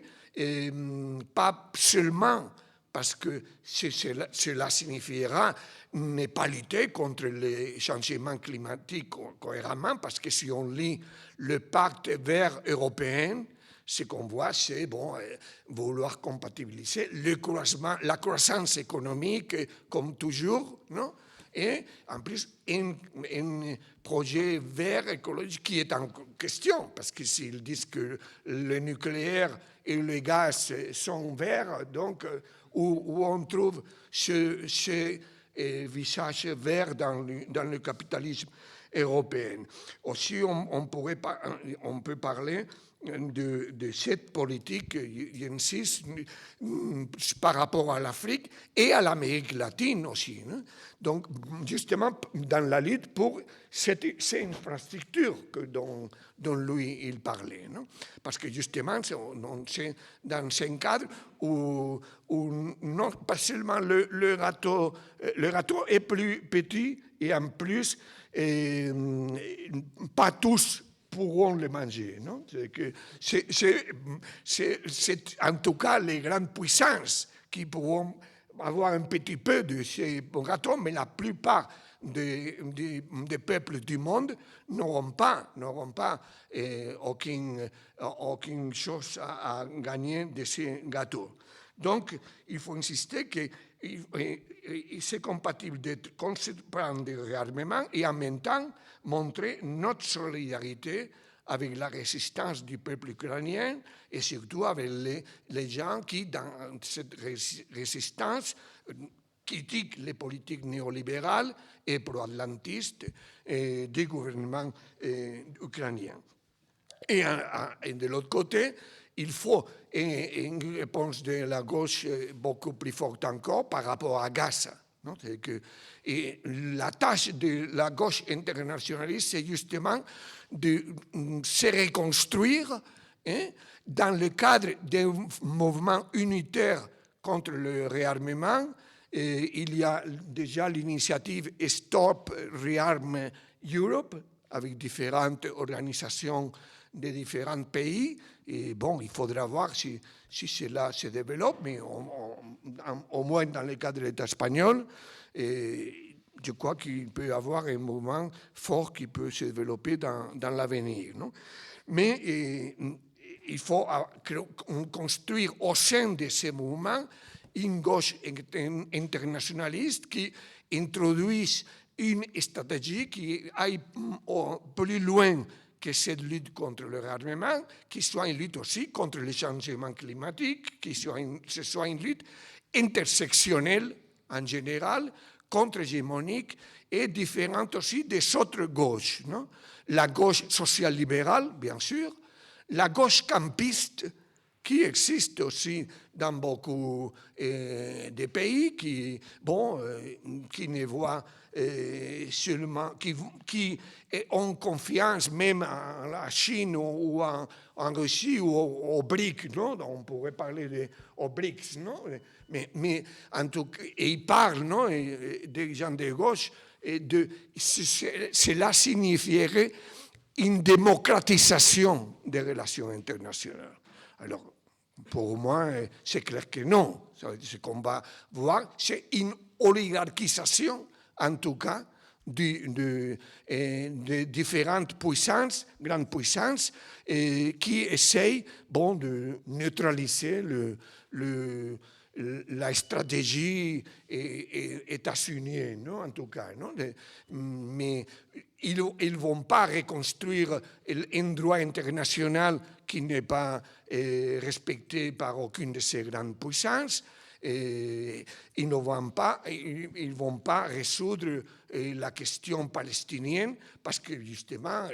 pas seulement parce que cela signifiera ne pas lutter contre les changements climatiques cohéremment, parce que si on lit le pacte vert européen, ce qu'on voit, c'est vouloir compatibiliser la croissance économique, comme toujours, non? Et en plus, un projet vert écologique qui est en question, parce que s'ils disent que le nucléaire et le gaz sont verts, donc où on trouve ce visage vert dans le capitalisme européen. Aussi, on peut parler de cette politique, j'insiste, par rapport à l'Afrique et à l'Amérique latine aussi. Non? Donc, justement, dans la lutte pour ces infrastructures dont lui, il parlait. Non? Parce que justement, c'est dans un cadre où non pas seulement le gâteau est plus petit et en plus, pas tous pourront le manger. Non? C'est en tout cas les grandes puissances qui pourront avoir un petit peu de ces gâteaux, mais la plupart des peuples du monde n'auront pas aucune chose à gagner de ces gâteaux. Donc, il faut insister que c'est compatible de prendre des réarmements et en même temps montrer notre solidarité avec la résistance du peuple ukrainien et surtout avec les gens qui, dans cette résistance, critiquent les politiques néolibérales et pro-atlantistes des gouvernements ukrainiens. Et de l'autre côté, il faut une réponse de la gauche beaucoup plus forte encore par rapport à Gaza. Et la tâche de la gauche internationaliste, c'est justement de se reconstruire dans le cadre d'un mouvement unitaire contre le réarmement. Il y a déjà l'initiative Stop Rearm Europe, avec différentes organisations de différents pays. Et bon, il faudra voir si cela se développe, mais au moins dans le cas de l'État espagnol, je crois qu'il peut y avoir un mouvement fort qui peut se développer dans l'avenir. Mais il faut construire au sein de ces mouvements une gauche internationaliste qui introduise une stratégie qui aille plus loin que cette lutte contre le réarmement, qui soit une lutte aussi contre le changement climatique, que ce soit une lutte intersectionnelle en général, contre-hégémonique et différente aussi des autres gauches. La gauche social-libérale, bien sûr, la gauche campiste, qui existe aussi dans beaucoup de pays, qui ne voient seulement, qui ont confiance même en la Chine ou en Russie ou au BRIC, non? On pourrait parler au BRICS, non? Mais en tout cas, et ils parlent, non? Des gens de gauche, cela signifierait une démocratisation des relations internationales. Alors, pour moi, c'est clair que non. Ce qu'on va voir, c'est une oligarchisation, en tout cas, de différentes puissances, grandes puissances, qui essayent de neutraliser la stratégie états-unienne, non, en tout cas. Non? Mais ils ne vont pas reconstruire un droit international qui n'est pas respecté par aucune de ces grandes puissances. Ils ne vont pas résoudre la question palestinienne parce que justement,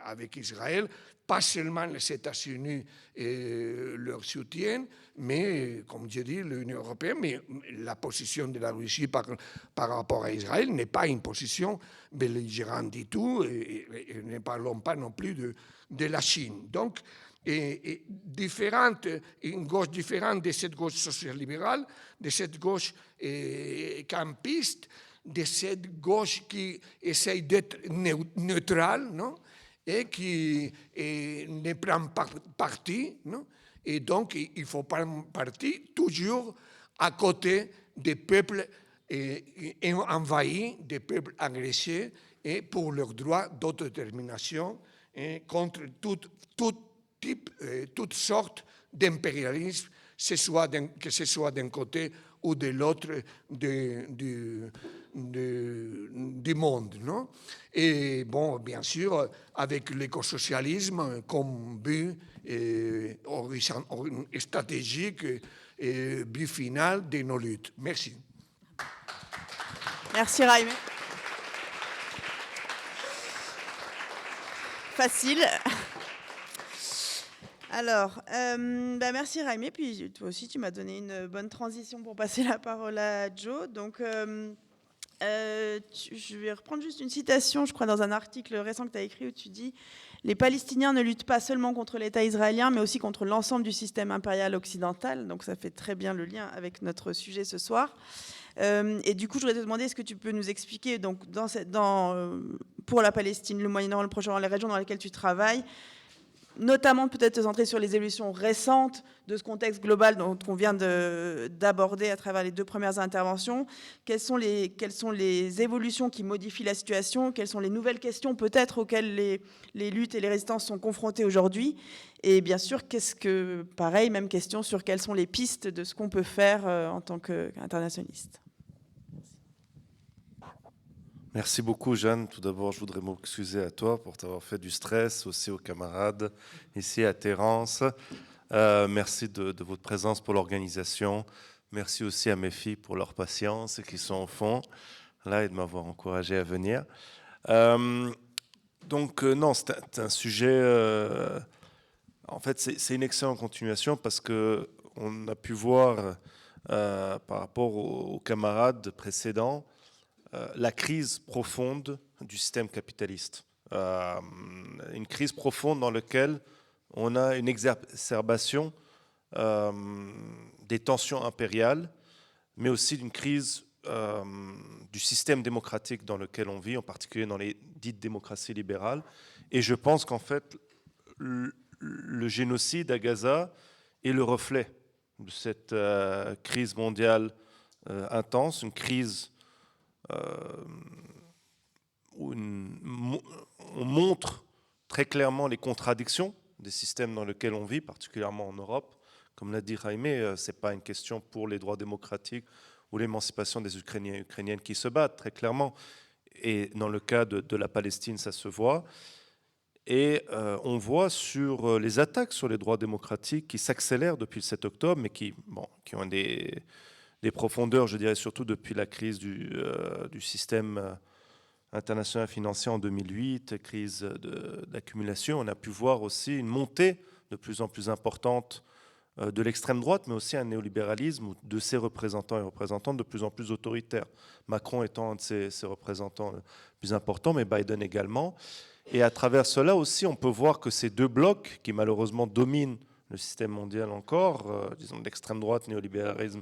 avec Israël, pas seulement les États-Unis leur soutiennent, mais, comme je dis, l'Union européenne, mais la position de la Russie par rapport à Israël n'est pas une position belligérante du tout, et ne parlons pas non plus de la Chine. Donc, une gauche différente de cette gauche social-libérale, de cette gauche campiste, de cette gauche qui essaye d'être neutrale, non? Et qui ne prend pas parti, non? Et donc il faut prendre parti toujours à côté des peuples envahis, des peuples agressés, et pour leur droit d'autodétermination, contre toutes sortes d'impérialisme, que ce soit d'un côté ou de l'autre du monde. Non? Et bon, bien sûr, avec l'écosocialisme comme but stratégique et but final de nos luttes. Merci. Merci Raimé. Facile. Alors, merci Raimé, puis toi aussi tu m'as donné une bonne transition pour passer la parole à Joe. Donc, je vais reprendre juste une citation, je crois, dans un article récent que tu as écrit où tu dis « Les Palestiniens ne luttent pas seulement contre l'État israélien, mais aussi contre l'ensemble du système impérial occidental. » Donc ça fait très bien le lien avec notre sujet ce soir. Et du coup, je voudrais te demander, est-ce que tu peux nous expliquer, donc, pour la Palestine, le Moyen-Orient, le Proche-Orient, les régions dans lesquelles tu travailles, notamment peut-être se centrer sur les évolutions récentes de ce contexte global dont on vient d'aborder à travers les 2 premières interventions. Quelles sont les évolutions qui modifient la situation? Quelles sont les nouvelles questions peut-être auxquelles les luttes et les résistances sont confrontées aujourd'hui? Et bien sûr, pareil, même question sur quelles sont les pistes de ce qu'on peut faire en tant qu'internationaliste. Merci beaucoup, Jeanne. Tout d'abord, je voudrais m'excuser à toi pour t'avoir fait du stress, aussi aux camarades, ici à Terence. Merci de votre présence pour l'organisation. Merci aussi à mes filles pour leur patience et qui sont au fond, là, et de m'avoir encouragé à venir. Non, c'est un sujet... en fait, c'est une excellente continuation parce qu'on a pu voir, par rapport aux camarades précédents, la crise profonde du système capitaliste. Une crise profonde dans laquelle on a une exacerbation des tensions impériales, mais aussi d'une crise du système démocratique dans lequel on vit, en particulier dans les dites démocraties libérales. Et je pense qu'en fait, le génocide à Gaza est le reflet de cette crise mondiale intense, une crise où on montre très clairement les contradictions des systèmes dans lesquels on vit, particulièrement en Europe. Comme l'a dit Jaime, ce n'est pas une question pour les droits démocratiques ou l'émancipation des Ukrainiens et Ukrainiennes qui se battent, très clairement. Et dans le cas de la Palestine, ça se voit. Et on voit sur les attaques sur les droits démocratiques qui s'accélèrent depuis le 7 octobre, mais qui ont des profondeurs, je dirais, surtout depuis la crise du système international financier en 2008, crise d'accumulation. On a pu voir aussi une montée de plus en plus importante de l'extrême droite, mais aussi un néolibéralisme de ses représentants et représentantes de plus en plus autoritaires. Macron étant un de ses représentants les plus importants, mais Biden également. Et à travers cela aussi, on peut voir que ces 2 blocs qui malheureusement dominent le système mondial encore, disons l'extrême droite, néolibéralisme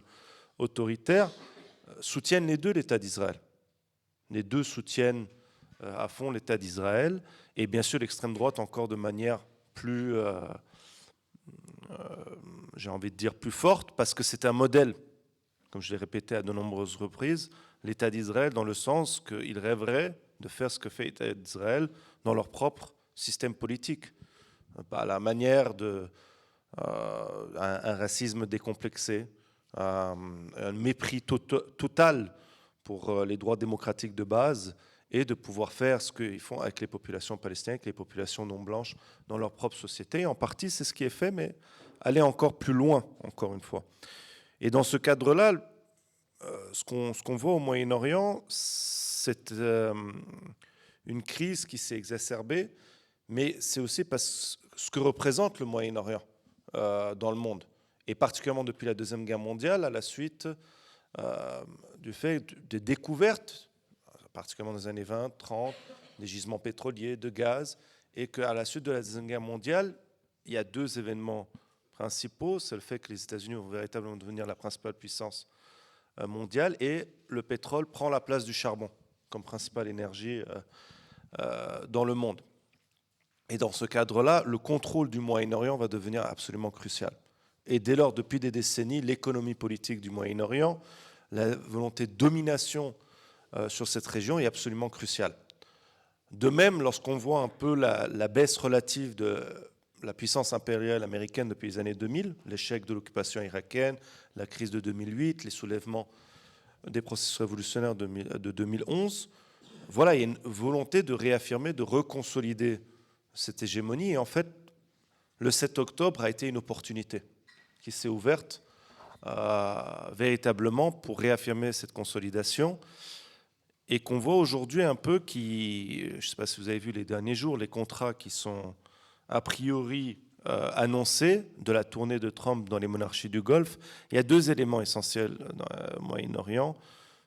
autoritaire, soutiennent les 2 l'État d'Israël. Les 2 soutiennent à fond l'État d'Israël, et bien sûr l'extrême droite encore de manière plus, j'ai envie de dire, plus forte, parce que c'est un modèle, comme je l'ai répété à de nombreuses reprises, l'État d'Israël dans le sens qu'ils rêveraient de faire ce que fait l'État d'Israël dans leur propre système politique, à la manière d'un racisme décomplexé, un mépris total pour les droits démocratiques de base et de pouvoir faire ce qu'ils font avec les populations palestiniennes, avec les populations non blanches dans leur propre société. Et en partie, c'est ce qui est fait, mais aller encore plus loin, encore une fois. Et dans ce cadre-là, ce qu'on voit au Moyen-Orient, c'est une crise qui s'est exacerbée, mais c'est aussi parce que ce que représente le Moyen-Orient dans le monde, et particulièrement depuis la Deuxième Guerre mondiale, à la suite du fait de découvertes, particulièrement dans les années 20, 30, des gisements pétroliers, de gaz, et qu'à la suite de la Deuxième Guerre mondiale, il y a 2 événements principaux. C'est le fait que les États-Unis vont véritablement devenir la principale puissance mondiale, et le pétrole prend la place du charbon comme principale énergie dans le monde. Et dans ce cadre-là, le contrôle du Moyen-Orient va devenir absolument crucial. Et dès lors, depuis des décennies, l'économie politique du Moyen-Orient, la volonté de domination sur cette région est absolument cruciale. De même, lorsqu'on voit un peu la baisse relative de la puissance impériale américaine depuis les années 2000, l'échec de l'occupation irakienne, la crise de 2008, les soulèvements des processus révolutionnaires de 2011, voilà, il y a une volonté de réaffirmer, de reconsolider cette hégémonie. Et en fait, le 7 octobre a été une opportunité qui s'est ouverte véritablement pour réaffirmer cette consolidation, et qu'on voit aujourd'hui un peu je ne sais pas si vous avez vu les derniers jours, les contrats qui sont a priori annoncés de la tournée de Trump dans les monarchies du Golfe. Il y a 2 éléments essentiels dans le Moyen-Orient.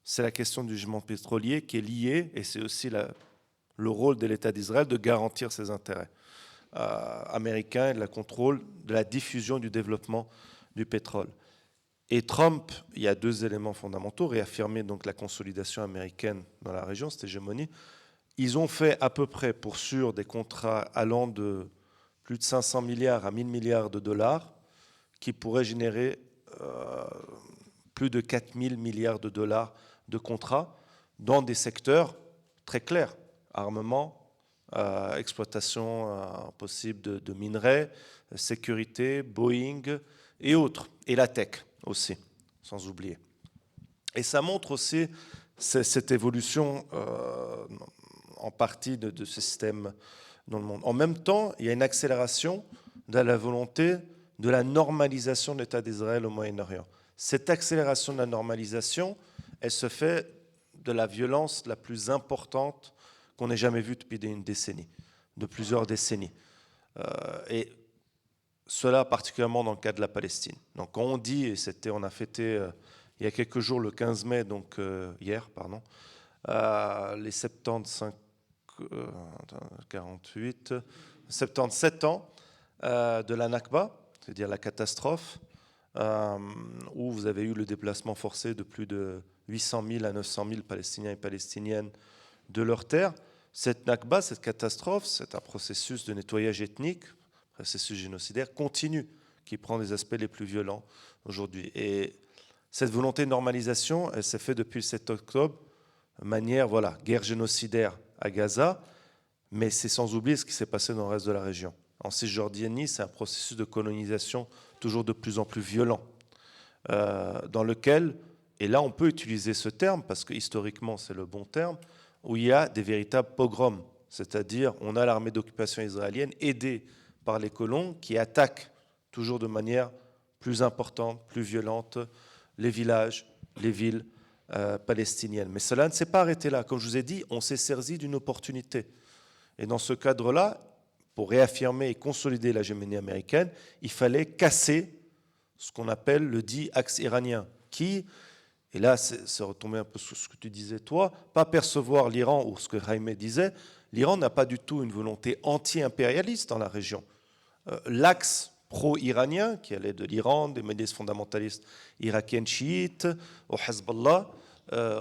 C'est la question du gisement pétrolier qui est liée, et c'est aussi le rôle de l'État d'Israël de garantir ses intérêts américains et de la contrôle de la diffusion du développement du pétrole. Et Trump, il y a 2 éléments fondamentaux, réaffirmer donc la consolidation américaine dans la région, cette hégémonie. Ils ont fait à peu près, pour sûr, des contrats allant de plus de 500 milliards à 1000 milliards de dollars, qui pourraient générer plus de 4000 milliards de dollars de contrats dans des secteurs très clairs, armement, exploitation possible de minerais, sécurité, Boeing et autres, et la tech aussi, sans oublier. Et ça montre aussi cette évolution en partie de ce système dans le monde. En même temps, il y a une accélération de la volonté de la normalisation de l'État d'Israël au Moyen-Orient. Cette accélération de la normalisation, elle se fait de la violence la plus importante qu'on n'ait jamais vue depuis une décennie, de plusieurs décennies. Et cela particulièrement dans le cas de la Palestine. Donc quand on dit, et on a fêté il y a quelques jours, le 15 mai, donc hier, pardon, les 77 ans de la Nakba, c'est-à-dire la catastrophe, où vous avez eu le déplacement forcé de plus de 800 000 à 900 000 Palestiniens et Palestiniennes de leurs terres. Cette Nakba, cette catastrophe, c'est un processus de nettoyage ethnique, processus génocidaire continu, qui prend des aspects les plus violents aujourd'hui. Et cette volonté de normalisation, elle s'est faite depuis le 7 octobre, de manière, voilà, guerre génocidaire à Gaza, mais c'est sans oublier ce qui s'est passé dans le reste de la région. En Cisjordanie, c'est un processus de colonisation toujours de plus en plus violent, dans lequel, et là on peut utiliser ce terme, parce que historiquement c'est le bon terme, où il y a des véritables pogroms, c'est-à-dire on a l'armée d'occupation israélienne aidée par les colons qui attaquent toujours de manière plus importante, plus violente, les villages, les villes palestiniennes. Mais cela ne s'est pas arrêté là. Comme je vous ai dit, on s'est servi d'une opportunité. Et dans ce cadre-là, pour réaffirmer et consolider l'hégémonie américaine, il fallait casser ce qu'on appelle le dit axe iranien, qui, et là c'est retombé un peu sur ce que tu disais toi, pas percevoir l'Iran, ou ce que Jaime disait, l'Iran n'a pas du tout une volonté anti-impérialiste dans la région. L'axe pro-iranien, qui allait de l'Iran, des milices fondamentalistes irakiennes chiites, au Hezbollah,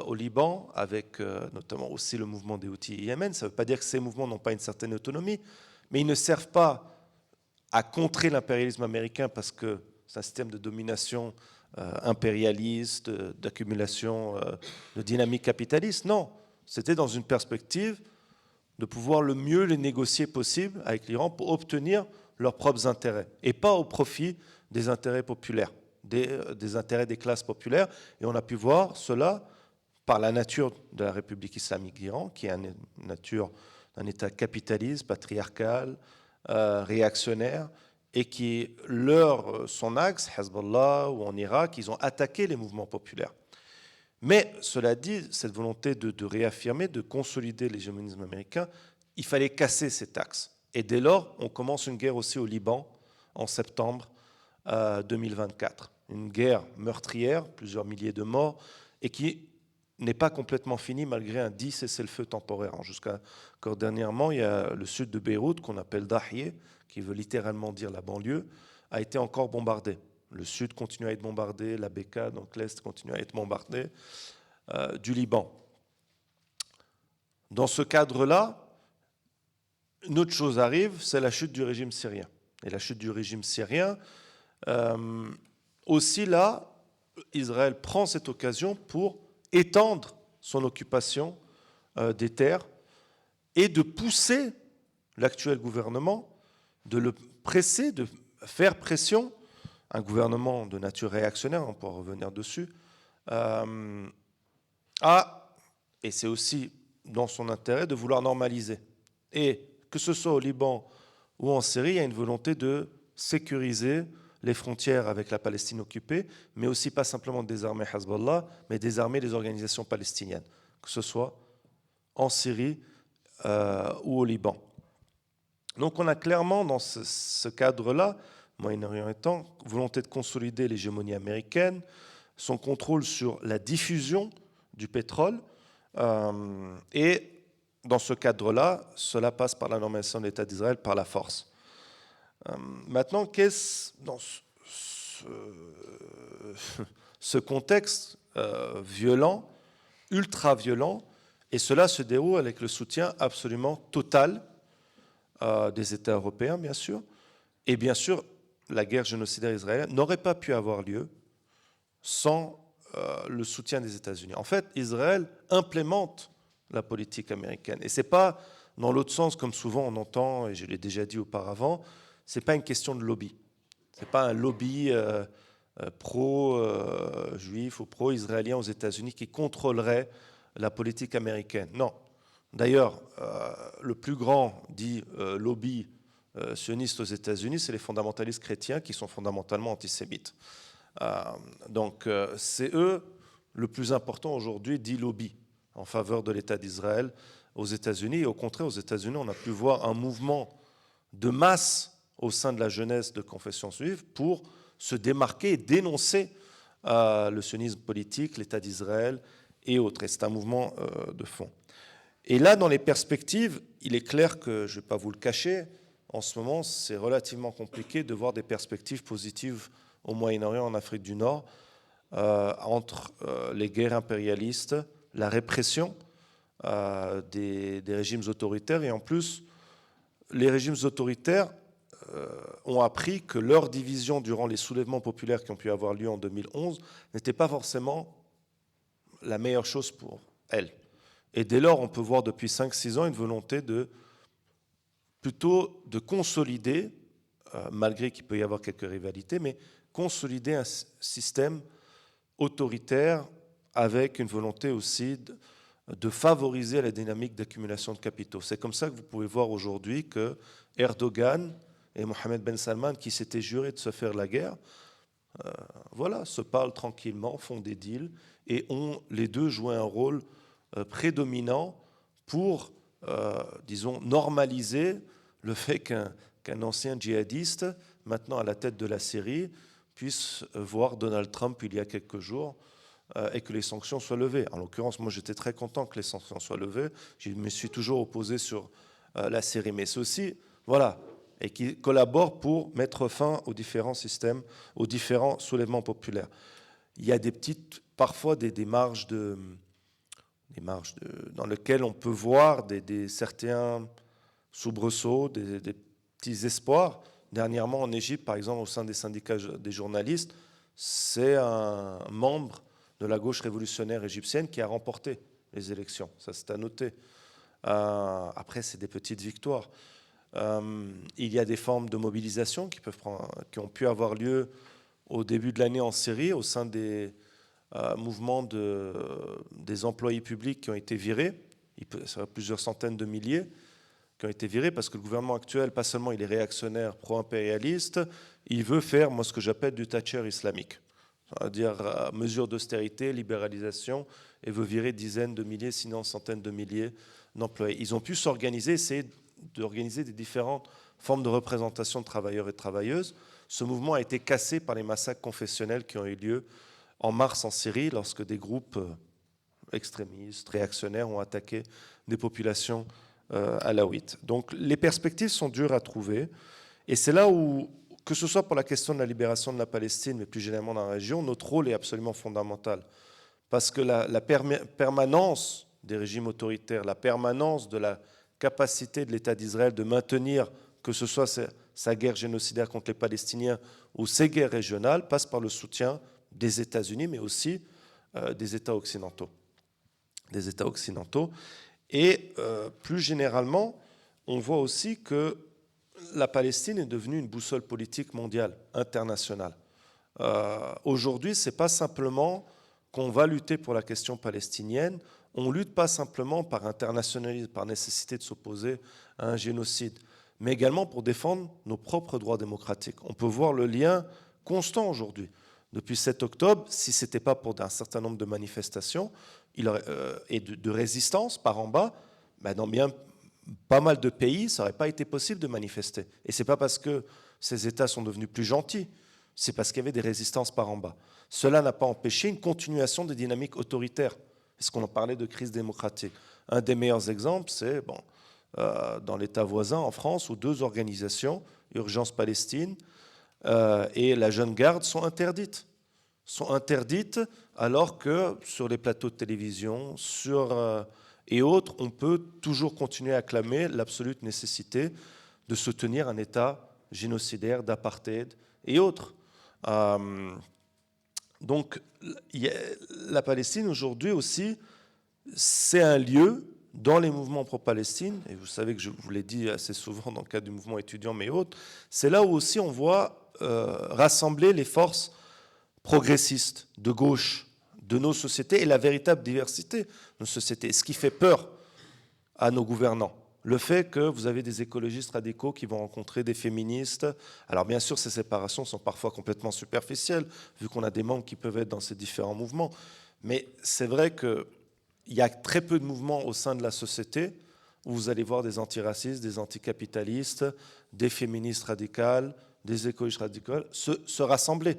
au Liban, avec notamment aussi le mouvement des Houthis au Yémen. Ça ne veut pas dire que ces mouvements n'ont pas une certaine autonomie, mais ils ne servent pas à contrer l'impérialisme américain parce que c'est un système de domination impérialiste, d'accumulation de dynamique capitaliste. Non, c'était dans une perspective de pouvoir le mieux les négocier possible avec l'Iran pour obtenir leurs propres intérêts et pas au profit des intérêts populaires, des intérêts des classes populaires. Et on a pu voir cela par la nature de la République islamique d'Iran, qui est une nature d'un État capitaliste, patriarcal, réactionnaire, et qui, son axe, Hezbollah ou en Irak, ils ont attaqué les mouvements populaires. Mais cela dit, cette volonté de réaffirmer, de consolider l'hégémonisme américain, il fallait casser cet axe. Et dès lors, on commence une guerre aussi au Liban en septembre 2024. Une guerre meurtrière, plusieurs milliers de morts, et qui n'est pas complètement finie malgré un dit cessez-le-feu temporaire. Jusqu'à encore dernièrement, il y a le sud de Beyrouth, qu'on appelle Dahieh, qui veut littéralement dire la banlieue, a été encore bombardé. Le sud continue à être bombardé, la Bekaa, donc l'est, continue à être bombardé du Liban. Dans ce cadre-là, une autre chose arrive, c'est la chute du régime syrien. Et la chute du régime syrien, aussi là, Israël prend cette occasion pour étendre son occupation des terres et de pousser l'actuel gouvernement, de le presser, de faire pression, un gouvernement de nature réactionnaire, on pourra revenir dessus, et c'est aussi dans son intérêt de vouloir normaliser. Et que ce soit au Liban ou en Syrie, il y a une volonté de sécuriser les frontières avec la Palestine occupée, mais aussi pas simplement désarmer Hezbollah, mais désarmer les organisations palestiniennes, que ce soit en Syrie ou au Liban. Donc on a clairement dans ce cadre-là, Moyen-Orient étant, volonté de consolider l'hégémonie américaine, son contrôle sur la diffusion du pétrole, et dans ce cadre-là, cela passe par la normalisation de l'État d'Israël par la force. Maintenant, qu'est-ce dans ce contexte violent, ultra-violent, et cela se déroule avec le soutien absolument total des États européens, bien sûr, Et bien sûr, la guerre génocidaire israélienne n'aurait pas pu avoir lieu sans le soutien des États-Unis. En fait, Israël implémente la politique américaine. Et ce n'est pas dans l'autre sens, comme souvent on entend, et je l'ai déjà dit auparavant, ce n'est pas une question de lobby. Ce n'est pas un lobby pro-juif ou pro-israélien aux États-Unis qui contrôlerait la politique américaine. Non. D'ailleurs, le plus grand, dit lobby sioniste aux États-Unis, c'est les fondamentalistes chrétiens qui sont fondamentalement antisémites. Donc c'est eux le plus important aujourd'hui, dit lobby, en faveur de l'État d'Israël aux États-Unis. Et au contraire, aux États-Unis, on a pu voir un mouvement de masse au sein de la jeunesse de confession juive pour se démarquer et dénoncer le sionisme politique, l'État d'Israël et autres. Et c'est un mouvement de fond. Et là, dans les perspectives, il est clair que, je ne vais pas vous le cacher, en ce moment, c'est relativement compliqué de voir des perspectives positives au Moyen-Orient, en Afrique du Nord, entre les guerres impérialistes, la répression des régimes autoritaires, et en plus, les régimes autoritaires ont appris que leur division durant les soulèvements populaires qui ont pu avoir lieu en 2011 n'était pas forcément la meilleure chose pour elles. Et dès lors, on peut voir depuis 5-6 ans une volonté plutôt de consolider, malgré qu'il peut y avoir quelques rivalités, mais consolider un système autoritaire avec une volonté aussi de favoriser la dynamique d'accumulation de capitaux. C'est comme ça que vous pouvez voir aujourd'hui que Erdogan et Mohamed Ben Salman, qui s'étaient jurés de se faire la guerre, se parlent tranquillement, font des deals et ont les deux joué un rôle prédominant pour, disons, normaliser le fait qu'un ancien djihadiste, maintenant à la tête de la Syrie, puisse voir Donald Trump il y a quelques jours et que les sanctions soient levées. En l'occurrence, moi j'étais très content que les sanctions soient levées. Je me suis toujours opposé sur la Syrie, mais c'est aussi, voilà, et qui collabore pour mettre fin aux différents systèmes, aux différents soulèvements populaires. Il y a parfois des marges dans lesquelles on peut voir certains soubresauts, des petits espoirs. Dernièrement, en Égypte, par exemple, au sein des syndicats des journalistes, c'est un membre de la gauche révolutionnaire égyptienne qui a remporté les élections. Ça, c'est à noter. Après, c'est des petites victoires. Il y a des formes de mobilisation qui ont pu avoir lieu au début de l'année en Syrie, au sein des mouvements des employés publics qui ont été virés. Il y a plusieurs centaines de milliers qui ont été virés parce que le gouvernement actuel, pas seulement il est réactionnaire, pro-impérialiste, il veut faire, moi, ce que j'appelle du Thatcher islamique. C'est-à-dire mesures d'austérité, libéralisation, et veut virer dizaines de milliers, sinon centaines de milliers d'employés. Ils ont pu s'organiser, essayer d'organiser des différentes formes de représentation de travailleurs et de travailleuses. Ce mouvement a été cassé par les massacres confessionnels qui ont eu lieu en mars en Syrie, lorsque des groupes extrémistes, réactionnaires ont attaqué des populations alaouites. Donc les perspectives sont dures à trouver, et c'est là où, que ce soit pour la question de la libération de la Palestine, mais plus généralement dans la région, notre rôle est absolument fondamental. Parce que la permanence des régimes autoritaires, la permanence de la capacité de l'État d'Israël de maintenir, que ce soit sa guerre génocidaire contre les Palestiniens ou ses guerres régionales, passe par le soutien des États-Unis, mais aussi des États occidentaux. Et plus généralement, on voit aussi que la Palestine est devenue une boussole politique mondiale, internationale. Aujourd'hui, ce n'est pas simplement qu'on va lutter pour la question palestinienne, on ne lutte pas simplement par internationalisme, par nécessité de s'opposer à un génocide, mais également pour défendre nos propres droits démocratiques. On peut voir le lien constant aujourd'hui. Depuis 7 octobre, si ce n'était pas pour un certain nombre de manifestations et de résistance par en bas, dans pas mal de pays, ça n'aurait pas été possible de manifester. Et ce n'est pas parce que ces États sont devenus plus gentils, c'est parce qu'il y avait des résistances par en bas. Cela n'a pas empêché une continuation des dynamiques autoritaires. Est-ce qu'on en parlait de crise démocratique? Un des meilleurs exemples, c'est dans l'État voisin, en France, où 2 organisations, Urgence Palestine et la Jeune Garde, sont interdites. Alors que sur les plateaux de télévision, et autres, on peut toujours continuer à clamer l'absolue nécessité de soutenir un État génocidaires, d'apartheid et autres. Donc la Palestine aujourd'hui aussi, c'est un lieu dans les mouvements pro-Palestine, et vous savez que je vous l'ai dit assez souvent dans le cadre du mouvement étudiant mais autres, c'est là où aussi on voit rassembler les forces progressistes de gauche de nos sociétés et la véritable diversité de nos sociétés. Ce qui fait peur à nos gouvernants, le fait que vous avez des écologistes radicaux qui vont rencontrer des féministes. Alors bien sûr, ces séparations sont parfois complètement superficielles, vu qu'on a des membres qui peuvent être dans ces différents mouvements. Mais c'est vrai qu'il y a très peu de mouvements au sein de la société où vous allez voir des antiracistes, des anticapitalistes, des féministes radicales, des écologistes radicaux se rassembler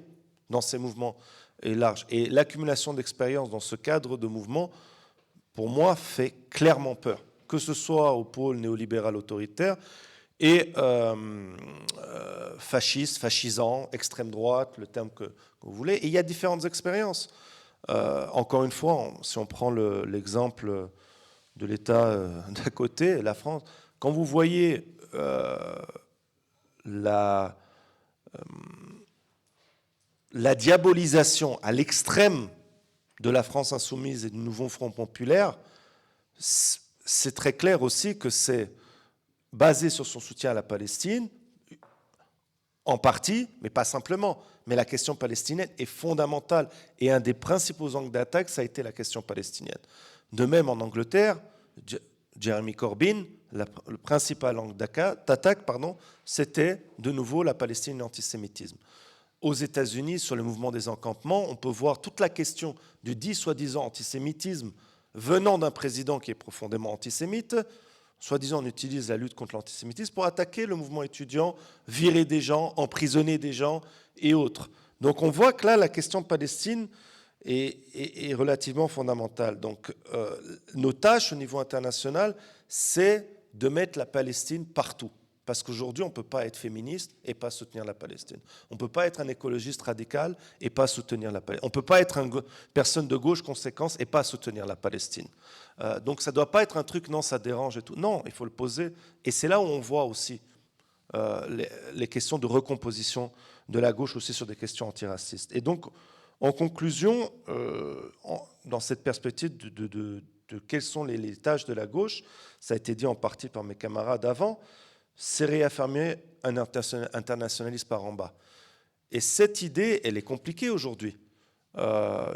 dans ces mouvements larges. Et l'accumulation d'expériences dans ce cadre de mouvement, pour moi, fait clairement peur, que ce soit au pôle néolibéral autoritaire et fasciste, fascisant, extrême droite, le terme que vous voulez. Et il y a différentes expériences. Encore une fois, si on prend l'exemple de l'État d'à côté, la France, quand vous voyez la diabolisation à l'extrême de la France insoumise et du nouveau Front populaire, c'est très clair aussi que c'est basé sur son soutien à la Palestine, en partie, mais pas simplement. Mais la question palestinienne est fondamentale. Et un des principaux angles d'attaque, ça a été la question palestinienne. De même, en Angleterre, Jeremy Corbyn, le principal angle d'attaque, c'était de nouveau la Palestine et l'antisémitisme. Aux États-Unis, sur le mouvement des encampements, on peut voir toute la question du dit soi-disant antisémitisme venant d'un président qui est profondément antisémite. Soi-disant, on utilise la lutte contre l'antisémitisme pour attaquer le mouvement étudiant, virer des gens, emprisonner des gens et autres. Donc on voit que là, la question de Palestine est relativement fondamentale. Donc nos tâches au niveau international, c'est de mettre la Palestine partout. Parce qu'aujourd'hui, on ne peut pas être féministe et pas soutenir la Palestine. On ne peut pas être un écologiste radical et pas soutenir la Palestine. On ne peut pas être une personne de gauche conséquence et pas soutenir la Palestine. Donc ça ne doit pas être un truc, non, ça dérange et tout. Non, il faut le poser. Et c'est là où on voit aussi les questions de recomposition de la gauche aussi sur des questions antiracistes. Et donc, en conclusion, dans cette perspective de quelles sont les tâches de la gauche, ça a été dit en partie par mes camarades avant, c'est réaffirmer un internationalisme par en bas. Et cette idée, elle est compliquée aujourd'hui.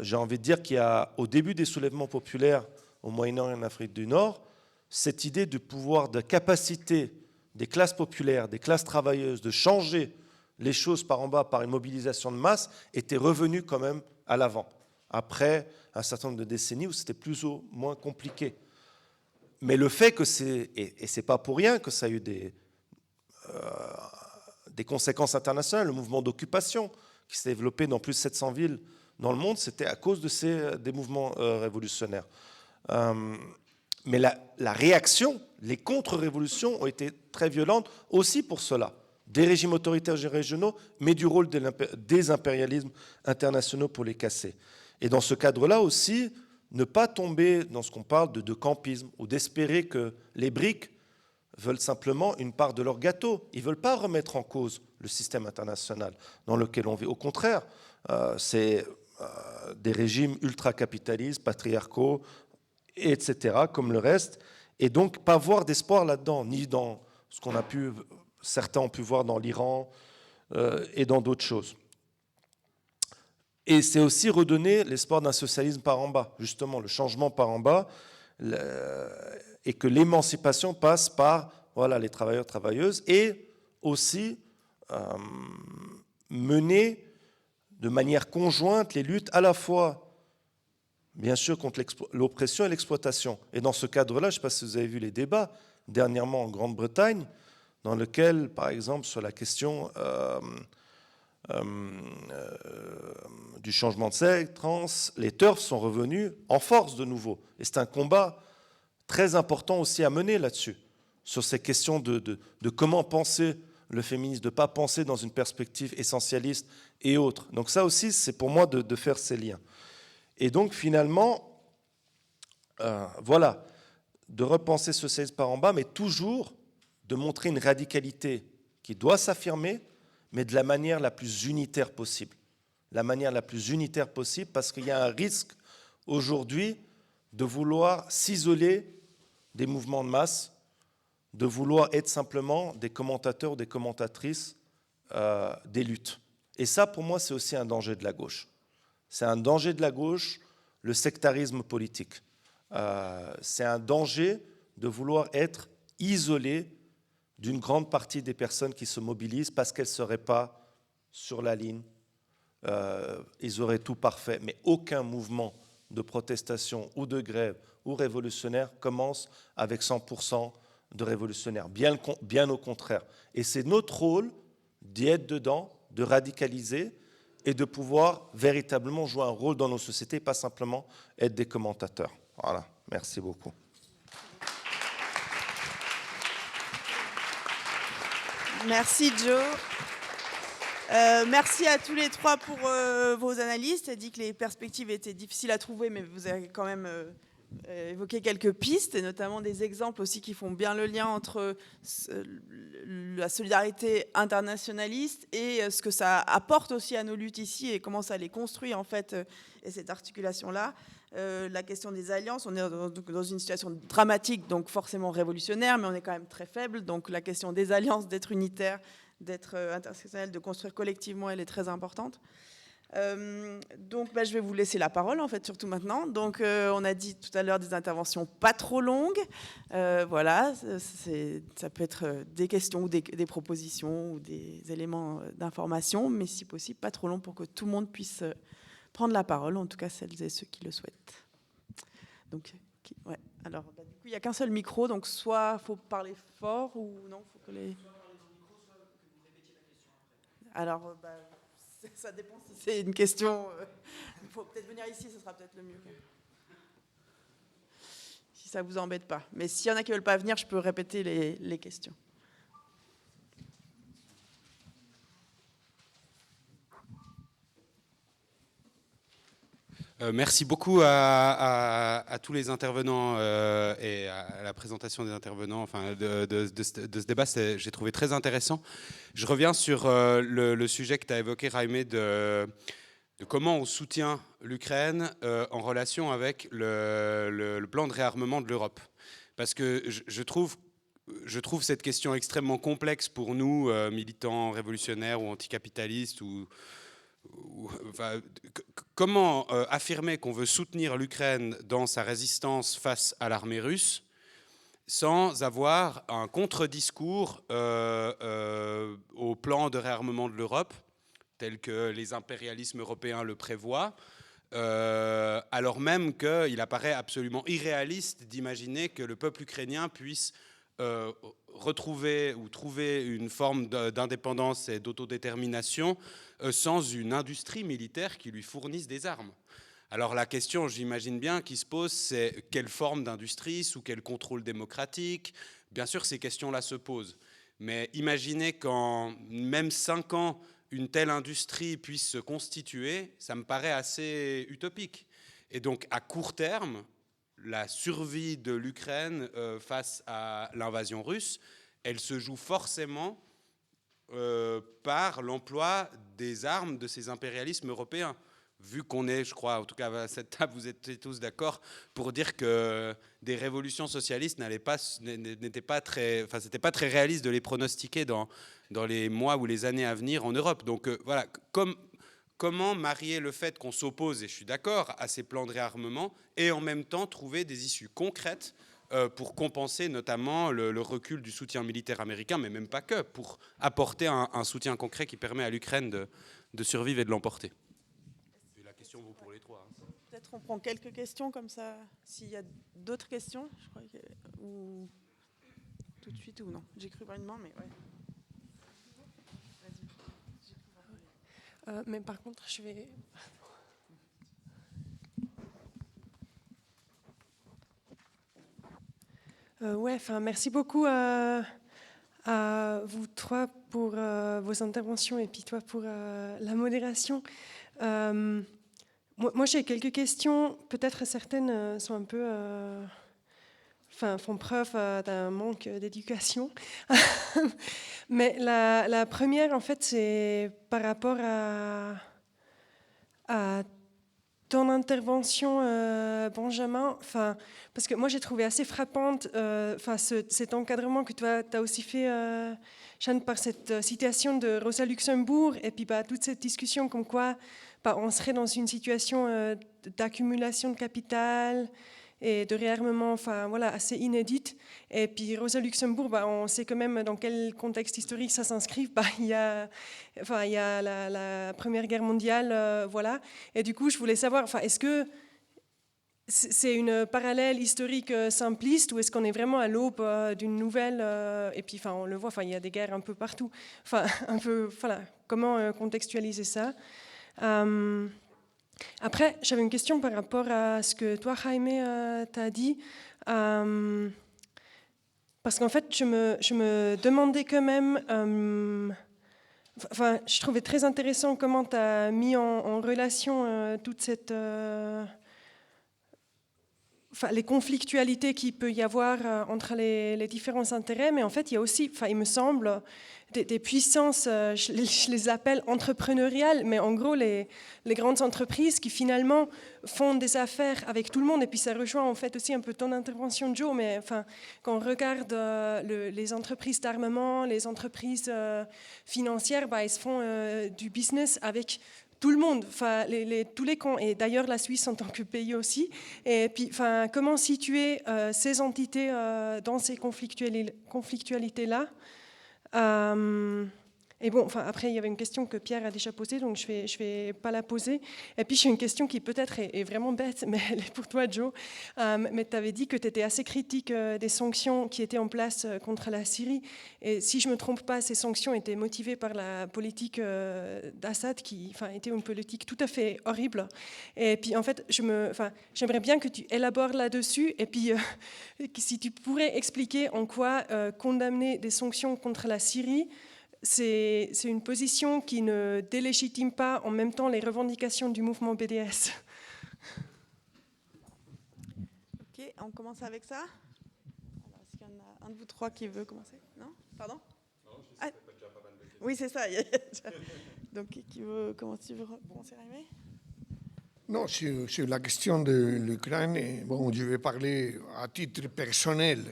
J'ai envie de dire qu'il y a, au début des soulèvements populaires au Moyen-Orient et en Afrique du Nord, cette idée du pouvoir, de capacité des classes populaires, des classes travailleuses, de changer les choses par en bas par une mobilisation de masse, était revenue quand même à l'avant, après un certain nombre de décennies où c'était plus ou moins compliqué. Mais le fait que c'est, et c'est pas pour rien que ça a eu des conséquences internationales, le mouvement d'occupation qui s'est développé dans plus de 700 villes dans le monde, c'était à cause des mouvements révolutionnaires. Mais la réaction, les contre-révolutions ont été très violentes aussi pour cela. Des régimes autoritaires régionaux, mais du rôle des impérialismes internationaux pour les casser. Et dans ce cadre-là aussi, ne pas tomber dans ce qu'on parle de campisme ou d'espérer que les briques veulent simplement une part de leur gâteau. Ils ne veulent pas remettre en cause le système international dans lequel on vit. Au contraire, c'est des régimes ultra-capitalistes, patriarcaux, etc., comme le reste, et donc pas voir d'espoir là-dedans, ni dans ce qu'on a pu, certains ont pu voir dans l'Iran et dans d'autres choses. Et c'est aussi redonner l'espoir d'un socialisme par en bas, justement, le changement par en bas, et que l'émancipation passe par les travailleurs, travailleuses, et aussi mener de manière conjointe les luttes à la fois, bien sûr, contre l'oppression et l'exploitation. Et dans ce cadre-là, je ne sais pas si vous avez vu les débats dernièrement en Grande-Bretagne, dans lequel, par exemple, sur la question du changement de sexe, trans, les TERF sont revenus en force de nouveau. Et c'est un combat très important aussi à mener là-dessus, sur ces questions de comment penser le féminisme, de ne pas penser dans une perspective essentialiste et autres. Donc ça aussi, c'est pour moi de faire ces liens. Et donc finalement, de repenser ce socialisme par en bas, mais toujours de montrer une radicalité qui doit s'affirmer, mais de la manière la plus unitaire possible. La manière la plus unitaire possible, parce qu'il y a un risque aujourd'hui de vouloir s'isoler des mouvements de masse, de vouloir être simplement des commentateurs ou des commentatrices des luttes. Et ça, pour moi, c'est aussi un danger de la gauche. C'est un danger de la gauche, le sectarisme politique. C'est un danger de vouloir être isolé d'une grande partie des personnes qui se mobilisent parce qu'elles ne seraient pas sur la ligne. Ils auraient tout parfait, mais aucun mouvement de protestation ou de grève ou révolutionnaire commence avec 100% de révolutionnaires, bien au contraire. Et c'est notre rôle d'y être dedans, de radicaliser et de pouvoir véritablement jouer un rôle dans nos sociétés, pas simplement être des commentateurs. Voilà, merci beaucoup. Merci Joe. Merci à tous les trois pour vos analyses. Tu as dit que les perspectives étaient difficiles à trouver, mais vous avez quand même évoqué quelques pistes, et notamment des exemples aussi qui font bien le lien entre la solidarité internationaliste et ce que ça apporte aussi à nos luttes ici et comment ça les construit en fait, et cette articulation-là. La question des alliances, on est dans une situation dramatique, donc forcément révolutionnaire, mais on est quand même très faible, donc la question des alliances, d'être unitaire, d'être intersectionnel, de construire collectivement, elle est très importante. Donc je vais vous laisser la parole en fait, surtout maintenant. Donc on a dit tout à l'heure des interventions pas trop longues. Voilà, ça peut être des questions ou des propositions ou des éléments d'information, mais si possible pas trop long pour que tout le monde puisse prendre la parole, en tout cas celles et ceux qui le souhaitent. Donc ouais. Alors du coup il n'y a qu'un seul micro, donc soit faut parler fort ou non, faut que les... Alors, ça dépend si c'est une question. Il faut peut-être venir ici, ce sera peut-être le mieux. Si ça ne vous embête pas. Mais s'il y en a qui ne veulent pas venir, je peux répéter les questions. Merci beaucoup à tous les intervenants et à la présentation des intervenants, enfin, de ce débat. J'ai trouvé très intéressant. Je reviens sur le sujet que tu as évoqué, Jaime, de comment on soutient l'Ukraine en relation avec le plan de réarmement de l'Europe. Parce que je trouve cette question extrêmement complexe pour nous, militants révolutionnaires ou anticapitalistes comment affirmer qu'on veut soutenir l'Ukraine dans sa résistance face à l'armée russe sans avoir un contre-discours au plan de réarmement de l'Europe, tel que les impérialismes européens le prévoient, alors même qu'il apparaît absolument irréaliste d'imaginer que le peuple ukrainien puisse retrouver ou trouver une forme d'indépendance et d'autodétermination sans une industrie militaire qui lui fournisse des armes. Alors la question, j'imagine bien, qui se pose, c'est quelle forme d'industrie, sous quel contrôle démocratique. Bien sûr, ces questions-là se posent. Mais imaginez qu'en même 5 ans, une telle industrie puisse se constituer, ça me paraît assez utopique. Et donc, à court terme, la survie de l'Ukraine face à l'invasion russe, elle se joue forcément par l'emploi des armes de ces impérialismes européens. Vu qu'on est, je crois, en tout cas à cette table, vous êtes tous d'accord pour dire que des révolutions socialistes n'étaient pas très, enfin, c'était pas très réaliste de les pronostiquer dans les mois ou les années à venir en Europe. Donc voilà, comment marier le fait qu'on s'oppose, et je suis d'accord, à ces plans de réarmement, et en même temps trouver des issues concrètes pour compenser notamment le recul du soutien militaire américain, mais même pas que, pour apporter un soutien concret qui permet à l'Ukraine de survivre et de l'emporter. Et la question vaut pour les trois. Hein. Peut-être on prend quelques questions comme ça, s'il y a d'autres questions, je crois ou tout de suite ou non. J'ai cru voir une main, mais ouais. Mais par contre, je vais... merci beaucoup à vous trois pour vos interventions et puis toi pour la modération. Moi, j'ai quelques questions. Peut-être certaines sont un peu font preuve d'un manque d'éducation. Mais la première, en fait, c'est par rapport à ton intervention, Benjamin. Parce que moi, j'ai trouvé assez frappante cet encadrement que toi, tu as aussi fait, Jeanne, par cette citation de Rosa Luxembourg, et puis toute cette discussion comme quoi on serait dans une situation d'accumulation de capital et de réarmement assez inédite. Et puis Rosa Luxembourg, on sait quand même dans quel contexte historique ça s'inscrit. Il y a la Première Guerre mondiale, voilà. Et du coup, je voulais savoir, est-ce que c'est une parallèle historique simpliste ou est-ce qu'on est vraiment à l'aube d'une nouvelle et puis on le voit, il y a des guerres un peu partout. Comment contextualiser ça? Après, j'avais une question par rapport à ce que toi, Jaime, t'as dit. Parce qu'en fait, je me demandais quand même... je trouvais très intéressant comment tu as mis en relation toute cette... les conflictualités qu'il peut y avoir entre les différents intérêts, mais en fait, il y a aussi, il me semble, des puissances, je les appelle entrepreneuriales, mais en gros, les grandes entreprises qui finalement font des affaires avec tout le monde, et puis ça rejoint en fait aussi un peu ton intervention, Joe, mais quand on regarde les entreprises d'armement, les entreprises financières, ils se font du business avec tout le monde, tous les camps, et d'ailleurs la Suisse en tant que pays aussi. Et puis, comment situer ces entités dans ces conflictualités-là? Et bon, après, il y avait une question que Pierre a déjà posée, donc je vais pas la poser. Et puis, j'ai une question qui peut-être est vraiment bête, mais elle est pour toi, Joe. Mais tu avais dit que tu étais assez critique des sanctions qui étaient en place contre la Syrie. Et si je me trompe pas, ces sanctions étaient motivées par la politique d'Assad, qui était une politique tout à fait horrible. Et puis, en fait, j'aimerais bien que tu élabores là-dessus. Et puis, si tu pourrais expliquer en quoi condamner des sanctions contre la Syrie, c'est une position qui ne délégitime pas en même temps les revendications du mouvement BDS. Ok, on commence avec ça. Alors, est-ce qu'il y en a un de vous trois qui veut commencer? Non? Pardon? Non, je sais pas déjà pas mal de questions. Oui, c'est ça. Donc, qui veut commencer, Jaime? Non, sur la question de l'Ukraine, je vais parler à titre personnel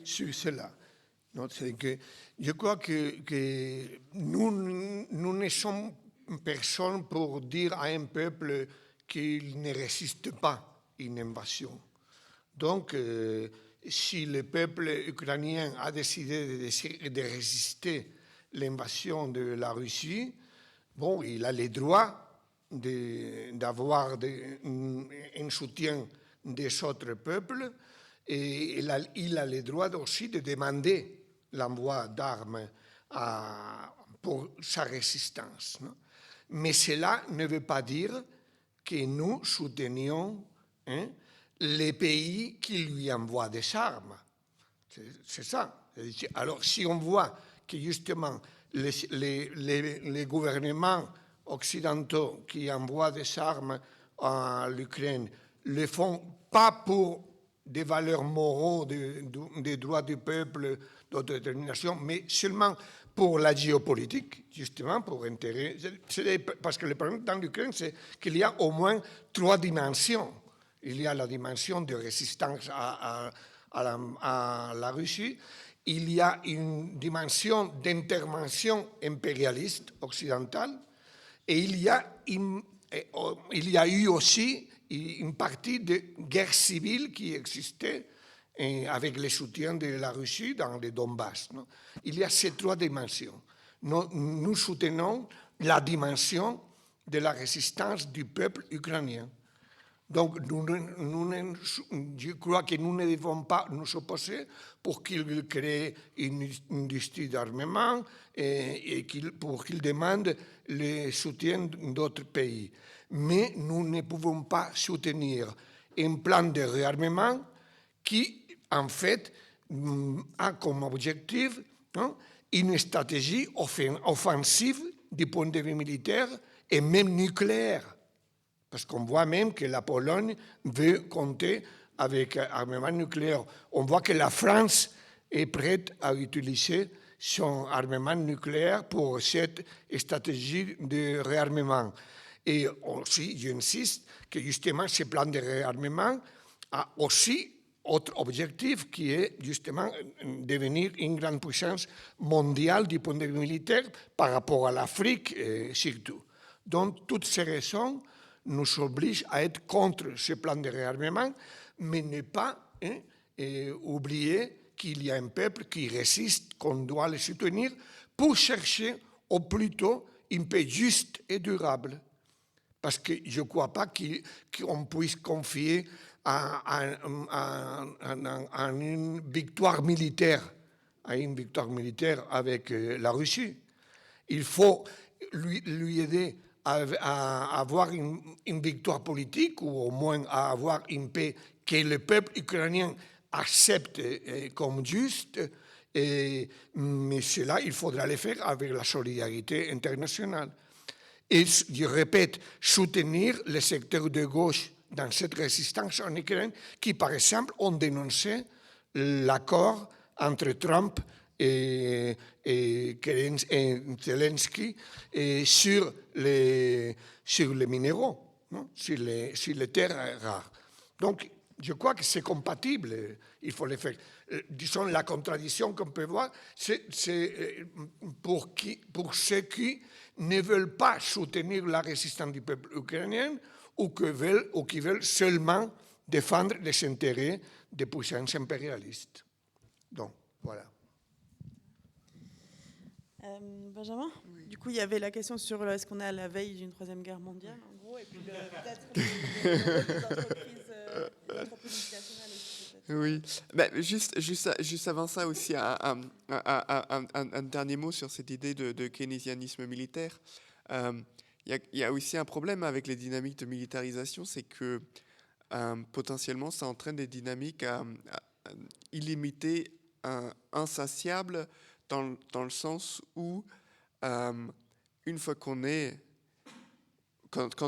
sur cela. Non, c'est que je crois que nous ne sommes personne pour dire à un peuple qu'il ne résiste pas une invasion. Donc, si le peuple ukrainien a décidé de résister l'invasion de la Russie, il a le droit d'avoir un soutien des autres peuples et il a le droit aussi de demander l'envoi d'armes pour sa résistance. Non? Mais cela ne veut pas dire que nous soutenions les pays qui lui envoient des armes. C'est ça. Alors, si on voit que justement les gouvernements occidentaux qui envoient des armes à l'Ukraine ne le font pas pour des valeurs moraux, des droits du peuple, d'autodétermination, mais seulement pour la géopolitique, justement, pour intérêt. Parce que le problème dans l'Ukraine, c'est qu'il y a au moins 3 dimensions. Il y a la dimension de résistance à la Russie, il y a une dimension d'intervention impérialiste occidentale, et il y a eu aussi une partie de guerre civile qui existait avec le soutien de la Russie dans le Donbass. Non? Il y a ces 3 dimensions. Nous soutenons la dimension de la résistance du peuple ukrainien. Donc, je crois que nous ne devons pas nous opposer pour qu'il crée une industrie d'armement et pour qu'il demande le soutien d'autres pays. Mais nous ne pouvons pas soutenir un plan de réarmement qui, en fait, a comme objectif une stratégie offensive du point de vue militaire et même nucléaire. Parce qu'on voit même que la Pologne veut compter avec armement nucléaire. On voit que la France est prête à utiliser son armement nucléaire pour cette stratégie de réarmement. Et aussi, j'insiste que justement, ce plan de réarmement a aussi autre objectif qui est justement devenir une grande puissance mondiale du point de vue militaire par rapport à l'Afrique surtout. Donc, toutes ces raisons nous obligent à être contre ce plan de réarmement, mais ne pas oublier qu'il y a un peuple qui résiste, qu'on doit le soutenir pour chercher au plus tôt une paix juste et durable. Parce que je ne crois pas qu'on puisse confier à une victoire militaire, avec la Russie. Il faut lui aider à avoir une victoire politique ou au moins à avoir une paix que le peuple ukrainien accepte comme juste, mais cela, il faudra le faire avec la solidarité internationale. Et je répète, soutenir les secteurs de gauche dans cette résistance en Ukraine qui, par exemple, ont dénoncé l'accord entre Trump et Zelensky sur les minéraux, non, sur les terres rares. Donc, je crois que c'est compatible, il faut le faire. Disons, la contradiction qu'on peut voir, c'est pour ceux qui ne veulent pas soutenir la résistance du peuple ukrainien ou qui veulent seulement défendre les intérêts des puissances impérialistes. Donc, voilà. Benjamin, du coup, il y avait la question sur est-ce qu'on est à la veille d'une troisième guerre mondiale, en gros, et puis peut-être les entreprises multinationales aussi. Oui, juste avant ça aussi, un dernier mot sur cette idée de keynésianisme militaire. Il y a aussi un problème avec les dynamiques de militarisation, c'est que potentiellement ça entraîne des dynamiques illimitées, insatiables, dans le sens où une fois quand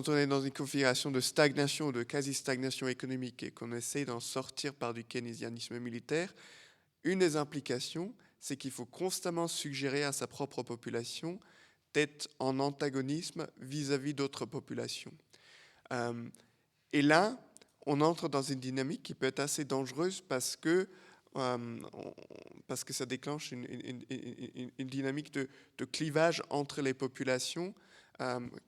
on est dans une configuration de stagnation ou de quasi-stagnation économique et qu'on essaie d'en sortir par du keynésianisme militaire, une des implications, c'est qu'il faut constamment suggérer à sa propre population d'être en antagonisme vis-à-vis d'autres populations. Et là, on entre dans une dynamique qui peut être assez dangereuse parce que ça déclenche une dynamique de clivage entre les populations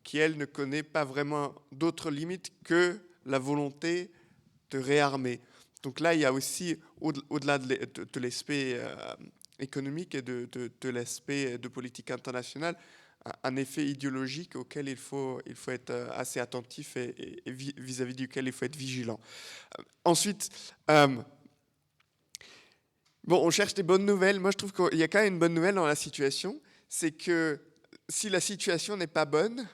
qui, elle, ne connaît pas vraiment d'autres limites que la volonté de réarmer. Donc là, il y a aussi, au-delà de l'aspect économique et de l'aspect de politique internationale, un effet idéologique auquel il faut être assez attentif et vis-à-vis duquel il faut être vigilant. Ensuite, on cherche des bonnes nouvelles. Moi, je trouve qu'il y a quand même une bonne nouvelle dans la situation, c'est que si la situation n'est pas bonne,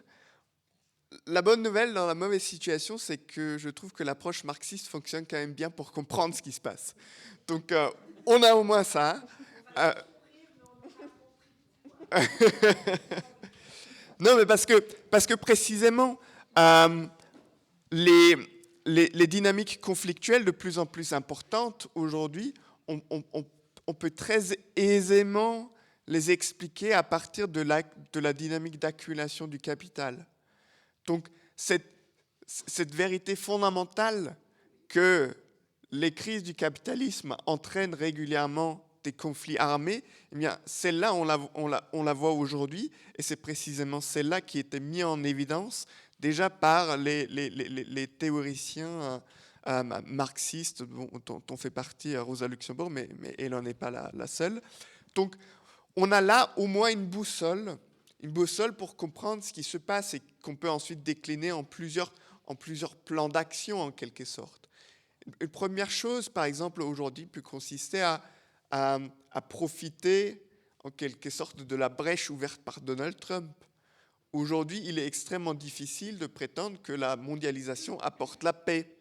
la bonne nouvelle dans la mauvaise situation, c'est que je trouve que l'approche marxiste fonctionne quand même bien pour comprendre ce qui se passe. Donc, on a au moins ça. Non, mais parce que précisément, les dynamiques conflictuelles de plus en plus importantes aujourd'hui, on peut très aisément les expliquer à partir de la dynamique d'accumulation du capital. Donc, cette vérité fondamentale que les crises du capitalisme entraînent régulièrement des conflits armés, eh bien, celle-là, on la voit aujourd'hui, et c'est précisément celle-là qui était mise en évidence déjà par les théoriciens marxistes dont fait partie Rosa Luxemburg, mais elle n'en est pas la seule. Donc, on a là au moins une boussole pour comprendre ce qui se passe et qu'on peut ensuite décliner en plusieurs plans d'action en quelque sorte. Une première chose, par exemple, aujourd'hui, peut consister à profiter en quelque sorte de la brèche ouverte par Donald Trump. Aujourd'hui, il est extrêmement difficile de prétendre que la mondialisation apporte la paix,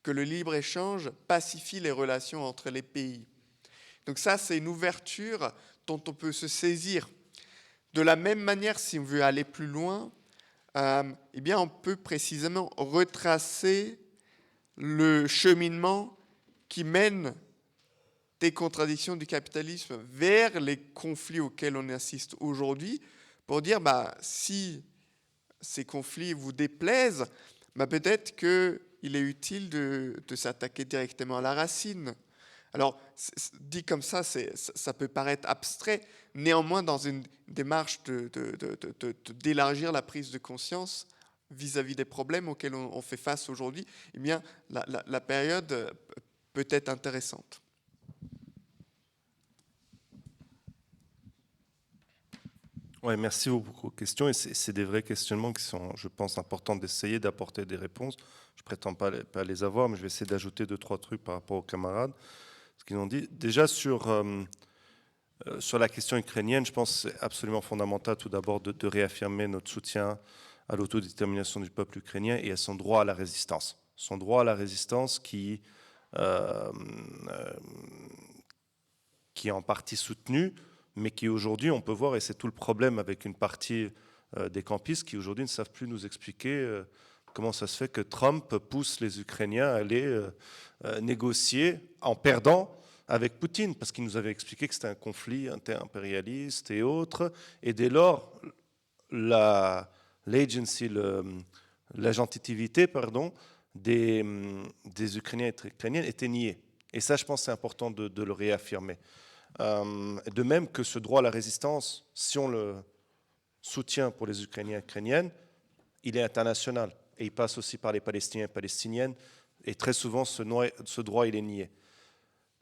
que le libre-échange pacifie les relations entre les pays. Donc ça, c'est une ouverture dont on peut se saisir. De la même manière, si on veut aller plus loin, eh bien, on peut précisément retracer le cheminement qui mène des contradictions du capitalisme vers les conflits auxquels on assiste aujourd'hui, pour dire, si ces conflits vous déplaisent, peut-être qu'il est utile de s'attaquer directement à la racine. Alors, dit comme ça, ça peut paraître abstrait. Néanmoins, dans une démarche d'élargir la prise de conscience vis-à-vis des problèmes auxquels on fait face aujourd'hui, eh bien, la période peut être intéressante. Ouais, merci beaucoup pour vos questions. Et c'est des vrais questionnements qui sont, je pense, importants d'essayer d'apporter des réponses. Je ne prétends pas les avoir, mais je vais essayer d'ajouter 2-3 trucs par rapport aux camarades. Ce qu'ils ont dit. Déjà, sur la question ukrainienne, je pense que c'est absolument fondamental tout d'abord de réaffirmer notre soutien à l'autodétermination du peuple ukrainien et à son droit à la résistance. Son droit à la résistance qui est en partie soutenu, mais qui aujourd'hui, on peut voir, et c'est tout le problème avec une partie des campistes qui aujourd'hui ne savent plus nous expliquer comment ça se fait que Trump pousse les Ukrainiens à aller négocier en perdant avec Poutine, parce qu'il nous avait expliqué que c'était un conflit inter-impérialiste et autres, et dès lors, l'agentivité des Ukrainiens et Ukrainiennes était niée. Et ça, je pense, c'est important de le réaffirmer. De même que ce droit à la résistance, si on le soutient pour les Ukrainiens et Ukrainiennes, il est international. Et il passe aussi par les Palestiniens et Palestiniennes. Et très souvent, ce droit, il est nié.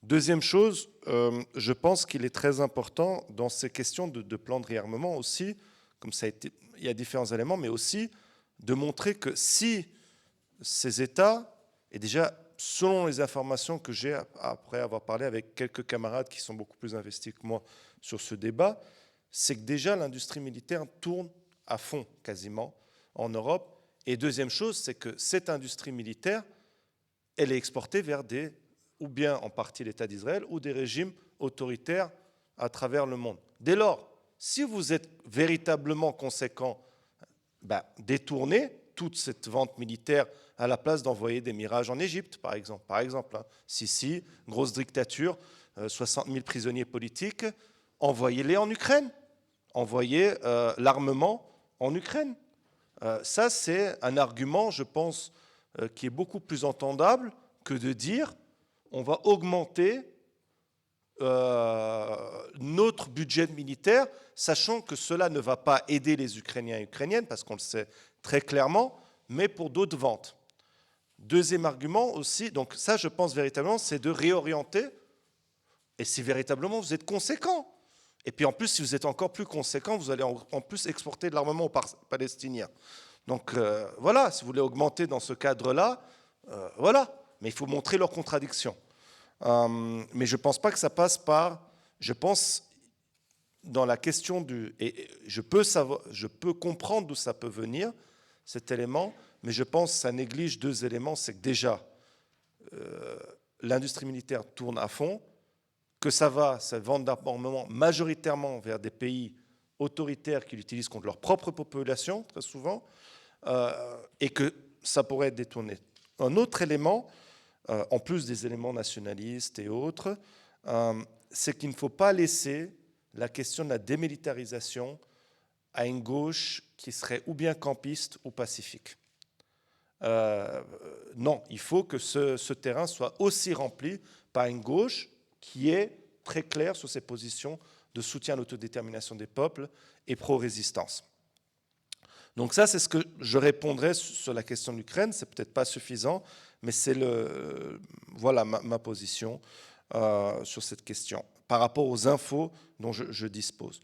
Deuxième chose, je pense qu'il est très important dans ces questions de plan de réarmement aussi, comme ça a été, il y a différents éléments, mais aussi de montrer que si ces États, et déjà, selon les informations que j'ai après avoir parlé avec quelques camarades qui sont beaucoup plus investis que moi sur ce débat, c'est que déjà l'industrie militaire tourne à fond quasiment en Europe. Et deuxième chose, c'est que cette industrie militaire, elle est exportée vers ou bien en partie l'État d'Israël, ou des régimes autoritaires à travers le monde. Dès lors, si vous êtes véritablement conséquent, détournez toute cette vente militaire à la place d'envoyer des mirages en Égypte, par exemple. Sisi, grosse dictature, 60 000 prisonniers politiques, envoyez-les en Ukraine. Envoyez l'armement en Ukraine. Ça, c'est un argument, je pense, qui est beaucoup plus entendable que de dire on va augmenter notre budget militaire, sachant que cela ne va pas aider les Ukrainiens et Ukrainiennes, parce qu'on le sait très clairement, mais pour d'autres ventes. Deuxième argument aussi, donc ça, je pense véritablement, c'est de réorienter, et si véritablement vous êtes conséquent. Et puis en plus, si vous êtes encore plus conséquent, vous allez en plus exporter de l'armement aux Palestiniens. Donc voilà, si vous voulez augmenter dans ce cadre-là, voilà. Mais il faut montrer leurs contradictions. Mais je ne pense pas que ça passe par... Je pense, dans la question du... Et je peux comprendre d'où ça peut venir, cet élément, mais je pense que ça néglige 2 éléments. C'est que déjà, l'industrie militaire tourne à fond, que ça vend d'armement majoritairement vers des pays autoritaires qui l'utilisent contre leur propre population, très souvent, et que ça pourrait être détourné. Un autre élément, en plus des éléments nationalistes et autres, c'est qu'il ne faut pas laisser la question de la démilitarisation à une gauche qui serait ou bien campiste ou pacifique. Non, il faut que ce terrain soit aussi rempli par une gauche qui est très claire sur ses positions de soutien à l'autodétermination des peuples et pro-résistance. Donc ça, c'est ce que je répondrais sur la question de l'Ukraine. C'est peut-être pas suffisant, mais c'est voilà ma position sur cette question, par rapport aux infos dont je dispose.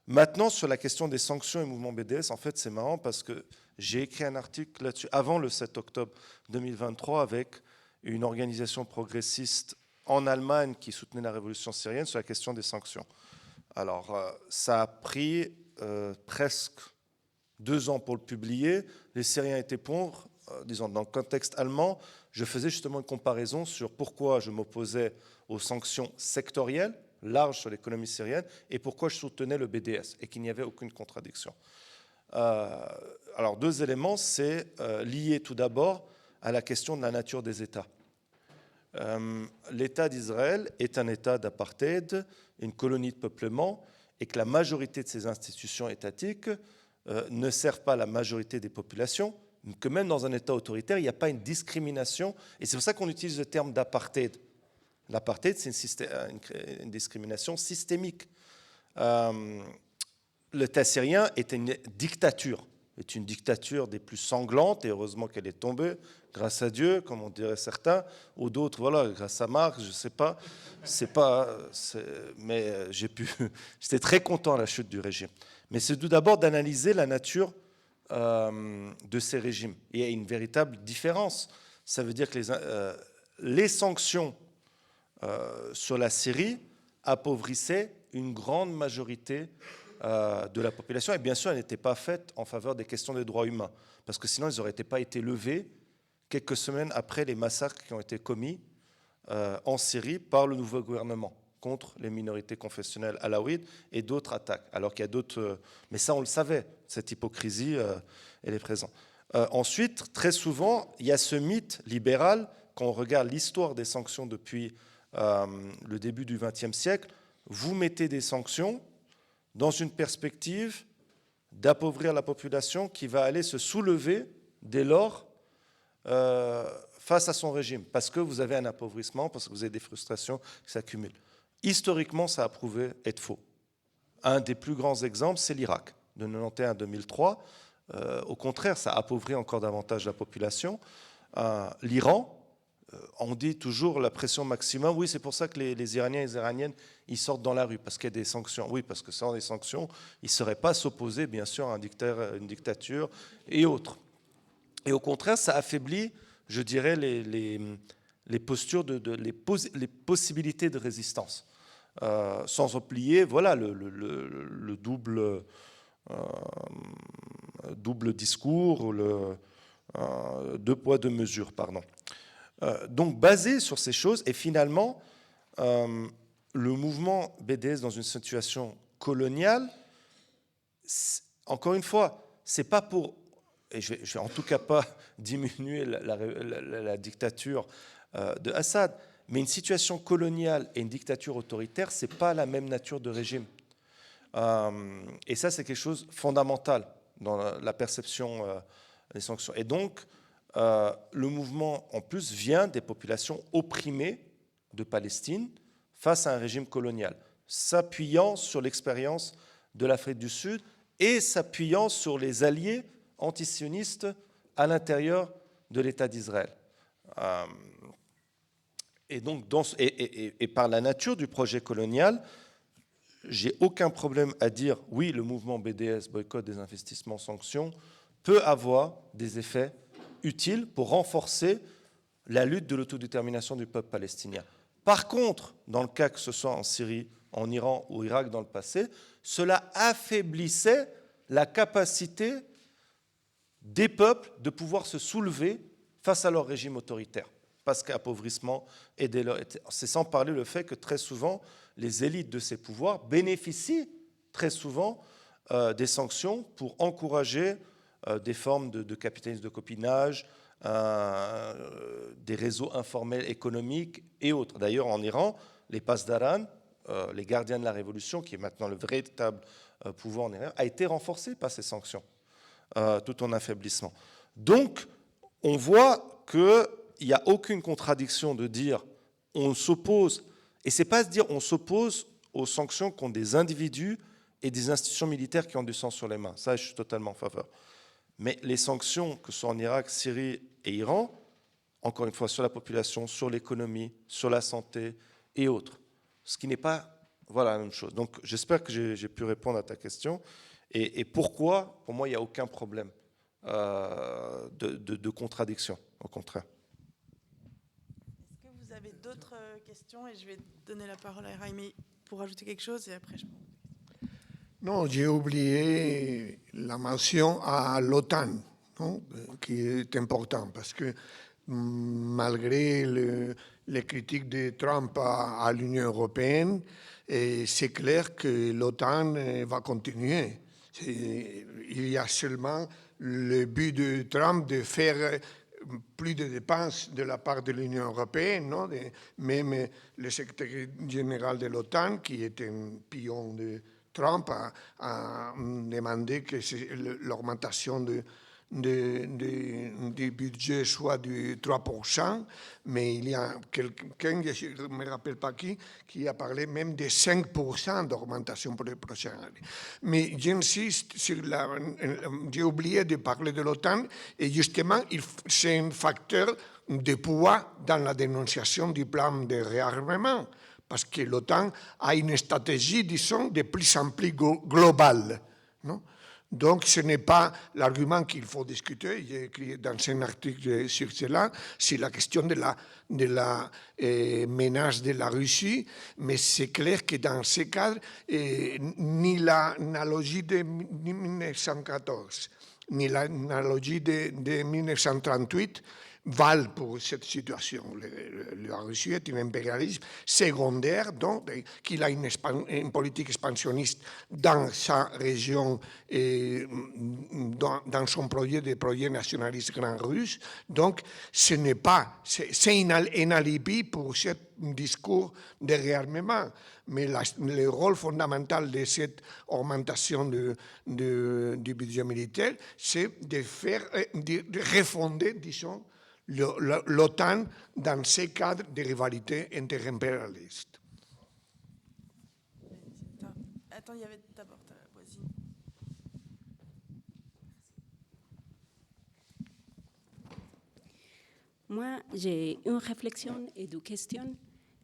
Maintenant, sur la question des sanctions et mouvements BDS, en fait, c'est marrant parce que j'ai écrit un article là-dessus avant le 7 octobre 2023 avec une organisation progressiste en Allemagne qui soutenait la révolution syrienne sur la question des sanctions. Alors, ça a pris presque 2 ans pour le publier. Les Syriens étaient pour. Disons, dans le contexte allemand, je faisais justement une comparaison sur pourquoi je m'opposais aux sanctions sectorielles, larges sur l'économie syrienne, et pourquoi je soutenais le BDS, et qu'il n'y avait aucune contradiction. Alors, 2 éléments, c'est lié tout d'abord à la question de la nature des États. l'État d'Israël est un État d'apartheid, une colonie de peuplement, et que la majorité de ces institutions étatiques ne servent pas la majorité des populations, que même dans un État autoritaire, il n'y a pas une discrimination, et c'est pour ça qu'on utilise le terme d'apartheid. L'apartheid, c'est une discrimination systémique. L'État syrien est une dictature des plus sanglantes, et heureusement qu'elle est tombée, grâce à Dieu, comme on dirait certains, ou d'autres, voilà, grâce à Marx, je ne sais pas. Mais j'étais très content à la chute du régime. Mais c'est tout d'abord d'analyser la nature de ces régimes. Et il y a une véritable différence. Ça veut dire que les sanctions sur la Syrie appauvrissaient une grande majorité de la population. Et bien sûr, elles n'étaient pas faites en faveur des questions des droits humains, parce que sinon, ils n'auraient pas été levés quelques semaines après les massacres qui ont été commis en Syrie par le nouveau gouvernement contre les minorités confessionnelles alaouites et d'autres attaques. Alors qu'il y a d'autres... mais ça, on le savait, cette hypocrisie, elle est présente. Ensuite, très souvent, il y a ce mythe libéral, quand on regarde l'histoire des sanctions depuis le début du XXe siècle, vous mettez des sanctions dans une perspective d'appauvrir la population qui va aller se soulever dès lors face à son régime, parce que vous avez un appauvrissement, parce que vous avez des frustrations qui s'accumulent. Historiquement, ça a prouvé être faux. Un des plus grands exemples, c'est l'Irak, de 1991 à 2003. Au contraire, ça a appauvri encore davantage la population. L'Iran, on dit toujours la pression maximum. Oui, c'est pour ça que les Iraniens et les Iraniennes, ils sortent dans la rue, parce qu'il y a des sanctions. Oui, parce que sans des sanctions, ils ne sauraient pas s'opposer, bien sûr, à une dictature et autres. Et au contraire, ça affaiblit, je dirais, les postures, les possibilités de résistance. Sans oublier, voilà, le double discours, deux poids, deux mesures, pardon. Donc, basé sur ces choses, et finalement, le mouvement BDS dans une situation coloniale, encore une fois, c'est pas pour, et je vais en tout cas pas diminuer la dictature de Assad, mais une situation coloniale et une dictature autoritaire, c'est pas la même nature de régime. Et ça, c'est quelque chose de fondamental dans la perception des sanctions. Et donc, le mouvement, en plus, vient des populations opprimées de Palestine face à un régime colonial, s'appuyant sur l'expérience de l'Afrique du Sud et s'appuyant sur les alliés antisionistes à l'intérieur de l'État d'Israël. Et donc, et par la nature du projet colonial, j'ai aucun problème à dire, oui, le mouvement BDS, boycott des investissements, sanctions, peut avoir des effets utiles pour renforcer la lutte de l'autodétermination du peuple palestinien. Par contre, dans le cas que ce soit en Syrie, en Iran ou Irak dans le passé, cela affaiblissait la capacité des peuples de pouvoir se soulever face à leur régime autoritaire. Parce qu'appauvrissement, c'est sans parler le fait que très souvent, les élites de ces pouvoirs bénéficient très souvent des sanctions pour encourager des formes de capitalisme de copinage, des réseaux informels économiques et autres. D'ailleurs, en Iran, les Pasdaran, les gardiens de la révolution, qui est maintenant le véritable pouvoir en Iran, a été renforcé par ces sanctions, tout en affaiblissement. Donc, on voit qu'il n'y a aucune contradiction de dire on s'oppose, et ce n'est pas se dire on s'oppose aux sanctions qu'ont des individus et des institutions militaires qui ont du sang sur les mains. Ça, je suis totalement en faveur. Mais les sanctions, que ce soit en Irak, Syrie et Iran, encore une fois, sur la population, sur l'économie, sur la santé et autres, ce qui n'est pas la même chose. Donc, j'espère que j'ai pu répondre à ta question. Et pourquoi, pour moi, il n'y a aucun problème de contradiction, au contraire. Est-ce que vous avez d'autres questions? Et je vais donner la parole à Raimi pour ajouter quelque chose, et après je... Non, j'ai oublié la mention à l'OTAN, qui est important, parce que malgré les critiques de Trump à l'Union européenne, c'est clair que l'OTAN va continuer. Il y a seulement le but de Trump de faire plus de dépenses de la part de l'Union européenne, non? Même le secrétaire général de l'OTAN, qui est un pion de Trump, a demandé que l'augmentation du budget soit du 3%, mais il y a quelqu'un, je ne me rappelle pas qui a parlé même de 5% d'augmentation pour les prochaines années. Mais j'insiste sur j'ai oublié de parler de l'OTAN, et justement, c'est un facteur de poids dans la dénonciation du plan de réarmement, parce que l'OTAN a une stratégie, disons, de plus en plus globale, non? Donc, ce n'est pas l'argument qu'il faut discuter. J'ai écrit dans un article sur cela, c'est la question de la menace de la Russie, mais c'est clair que dans ce cadre, ni l'analogie de 1914, ni l'analogie de 1938 valent pour cette situation. La Russie est un impérialisme secondaire, donc qu'il a une politique expansionniste dans sa région et dans son projet nationaliste grand russe. Donc, ce n'est pas, c'est un alibi pour ce discours de réarmement. Mais le rôle fondamental de cette augmentation du budget militaire, c'est de refonder, disons, l'OTAN dans ces cadres de rivalité interimpérialiste. Attends, il y avait d'abord ta voisine. Moi, j'ai une réflexion et deux questions.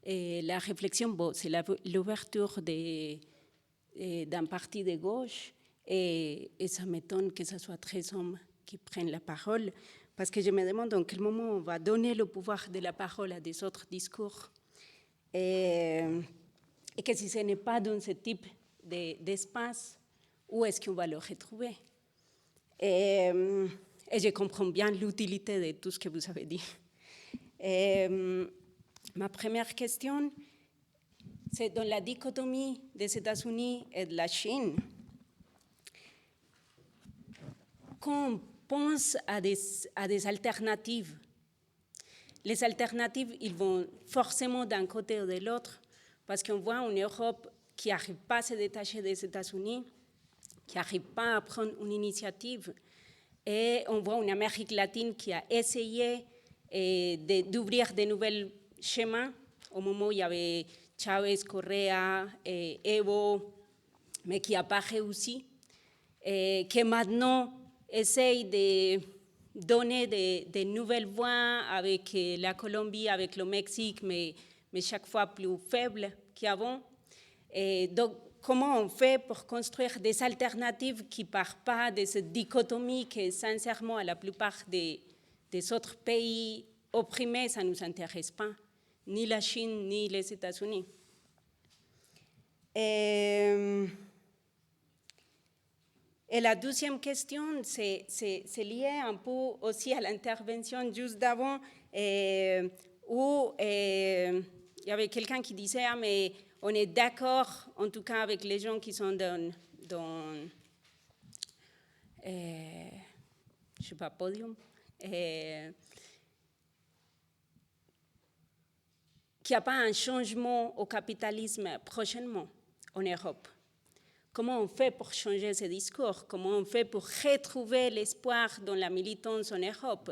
Et la réflexion, bon, c'est l'ouverture d'un parti de gauche, et ça m'étonne que ce soit 13 hommes qui prennent la parole, parce que je me demande en quel moment on va donner le pouvoir de la parole à des autres discours, et que si ce n'est pas dans ce type d'espace, où est-ce qu'on va le retrouver? Et je comprends bien l'utilité de tout ce que vous avez dit. Ma première question, c'est dans la dichotomie des États-Unis et de la Chine. Quand on pense à des alternatives, les alternatives, ils vont forcément d'un côté ou de l'autre, parce qu'on voit une Europe qui n'arrive pas à se détacher des États-Unis, qui n'arrive pas à prendre une initiative, et on voit une Amérique latine qui a essayé d'ouvrir de nouveaux chemins au moment où il y avait Chavez, Correa, Evo, mais qui n'a pas réussi, et qui maintenant essaye de donner de nouvelles voies avec la Colombie, avec le Mexique, mais chaque fois plus faible qu'avant. Et donc, comment on fait pour construire des alternatives qui ne partent pas de cette dichotomie que, sincèrement, à la plupart des autres pays opprimés, ça ne nous intéresse pas, ni la Chine, ni les États-Unis. Et la deuxième question, c'est lié un peu aussi à l'intervention juste d'avant, où il y avait quelqu'un qui disait « Ah, mais on est d'accord, en tout cas avec les gens qui sont dans je ne sais pas, podium, qu'il n'y a pas un changement au capitalisme prochainement en Europe. Comment on fait pour changer ce discours? Comment on fait pour retrouver l'espoir dans la militance en Europe?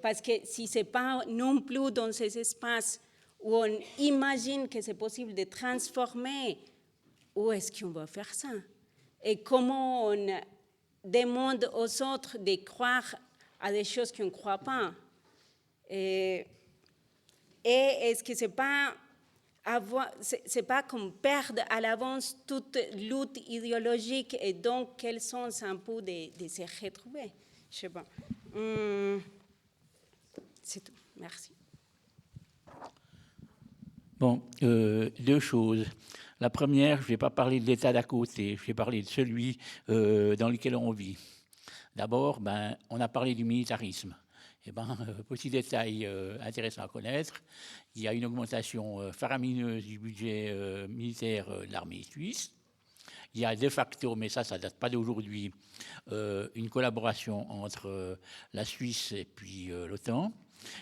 Parce que si ce n'est pas non plus dans ces espaces où on imagine que c'est possible de transformer, où est-ce qu'on va faire ça? Et comment on demande aux autres de croire à des choses qu'on ne croit pas? Et est-ce que ce n'est pas qu'on perde à l'avance toute lutte idéologique, et donc quel sens un peu de se retrouver? Je ne sais pas. C'est tout. Merci. Bon, deux choses. La première, je ne vais pas parler de l'État d'à côté, je vais parler de celui dans lequel on vit. D'abord, on a parlé du militarisme. Petit détail intéressant à connaître, il y a une augmentation faramineuse du budget militaire de l'armée suisse. il y a de facto, mais ça ne date pas d'aujourd'hui, une collaboration entre la Suisse et puis l'OTAN.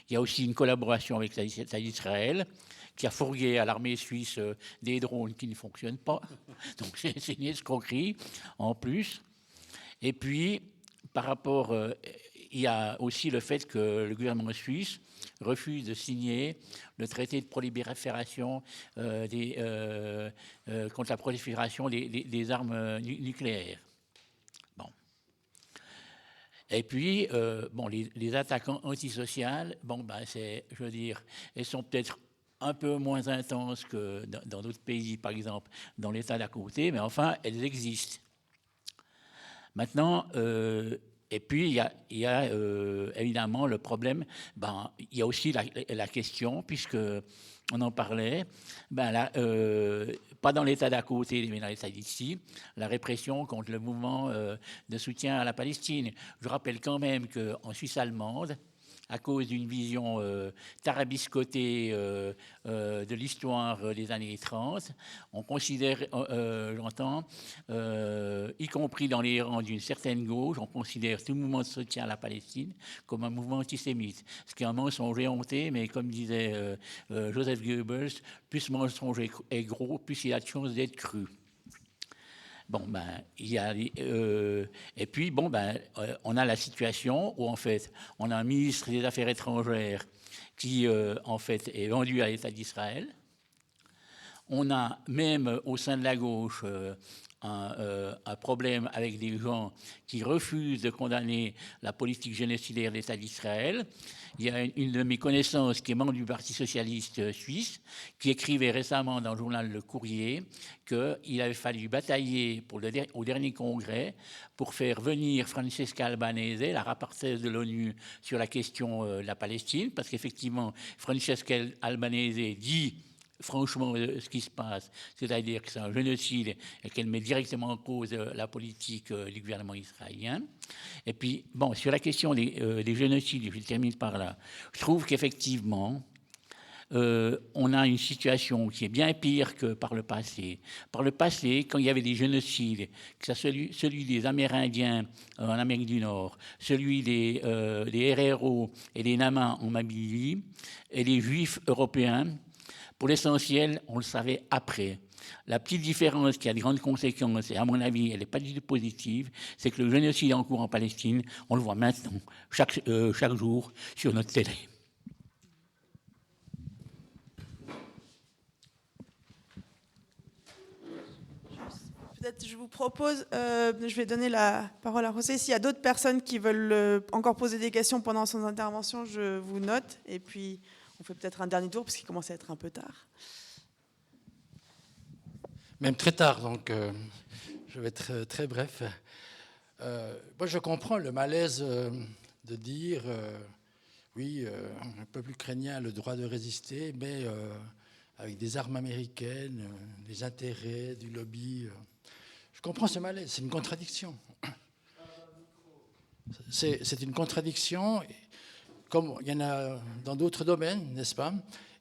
Il y a aussi une collaboration avec l'État d'Israël, qui a fourgué à l'armée suisse des drones qui ne fonctionnent pas. Donc c'est une escroquerie en plus. Et puis, par rapport, il y a aussi le fait que le gouvernement suisse refuse de signer le traité de prolifération contre la prolifération des armes nucléaires. Bon. Et puis, bon, les attaques antisociales, bon, ben, je veux dire, elles sont peut-être un peu moins intenses que dans d'autres pays, par exemple, dans l'État d'à côté, mais enfin, elles existent. Maintenant, et puis, il y a évidemment le problème, ben, il y a aussi la question, puisque on en parlait, ben, là, pas dans l'État d'à côté, mais dans l'État d'ici, la répression contre le mouvement de soutien à la Palestine. Je rappelle quand même qu'en Suisse allemande, à cause d'une vision tarabiscotée de l'histoire des années 30. On considère, j'entends, y compris dans les rangs d'une certaine gauche, on considère tout mouvement de soutien à la Palestine comme un mouvement antisémite. Ce qui est un mensonge éhonté, mais comme disait Joseph Goebbels, plus le mensonge est gros, plus il a de chances d'être cru. Bon, ben, il y a, et puis, bon, ben, on a la situation où, en fait, on a un ministre des Affaires étrangères qui, en fait, est vendu à l'État d'Israël. On a même au sein de la gauche un problème avec des gens qui refusent de condamner la politique génocidaire de l'État d'Israël. Il y a une de mes connaissances qui est membre du Parti socialiste suisse qui écrivait récemment dans le journal Le Courrier qu'il avait fallu batailler au dernier congrès pour faire venir Francesca Albanese, la rapporteuse de l'ONU sur la question de la Palestine, parce qu'effectivement, Francesca Albanese dit franchement ce qui se passe, c'est-à-dire que c'est un génocide et qu'elle met directement en cause la politique du gouvernement israélien. Et puis, bon, sur la question des génocides, je termine par là, je trouve qu'effectivement, on a une situation qui est bien pire que par le passé. Par le passé, quand il y avait des génocides, que ce soit celui des Amérindiens en Amérique du Nord, celui des RRO et des Namas en Namibie, et les Juifs européens, pour l'essentiel, on le savait après. La petite différence qui a de grandes conséquences, et à mon avis, elle n'est pas du tout positive, c'est que le génocide en cours en Palestine, on le voit maintenant, chaque jour, sur notre télé. Peut-être je vous propose, je vais donner la parole à José. S'il y a d'autres personnes qui veulent encore poser des questions pendant son intervention, je vous note, et puis on fait peut-être un dernier tour, parce qu'il commence à être un peu tard. Même très tard, donc je vais être très bref. Moi, je comprends le malaise de dire, oui, le peuple ukrainien a le droit de résister, mais avec des armes américaines, des intérêts, du lobby. Je comprends ce malaise, c'est une contradiction. C'est une contradiction, comme il y en a dans d'autres domaines, n'est-ce pas?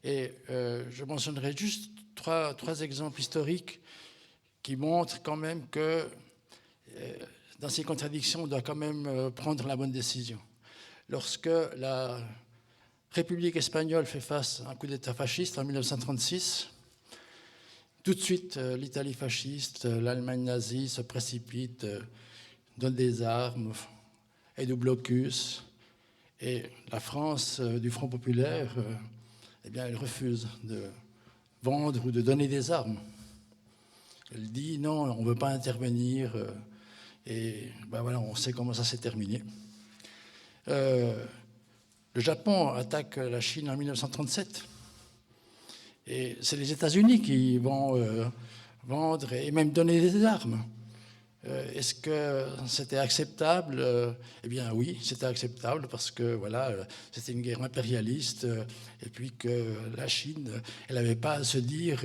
Et je mentionnerai juste trois exemples historiques qui montrent quand même que dans ces contradictions, on doit quand même prendre la bonne décision. Lorsque la République espagnole fait face à un coup d'État fasciste en 1936, tout de suite, l'Italie fasciste, l'Allemagne nazie se précipite, donne des armes, aide au blocus, et la France du Front populaire, eh bien, elle refuse de vendre ou de donner des armes. Elle dit non, on ne veut pas intervenir, et ben voilà, on sait comment ça s'est terminé. Le Japon attaque la Chine en 1937. Et c'est les États-Unis qui vont vendre et même donner des armes. Est-ce que c'était acceptable? Eh bien oui, c'était acceptable parce que voilà, c'était une guerre impérialiste et puis que la Chine, elle n'avait pas à se dire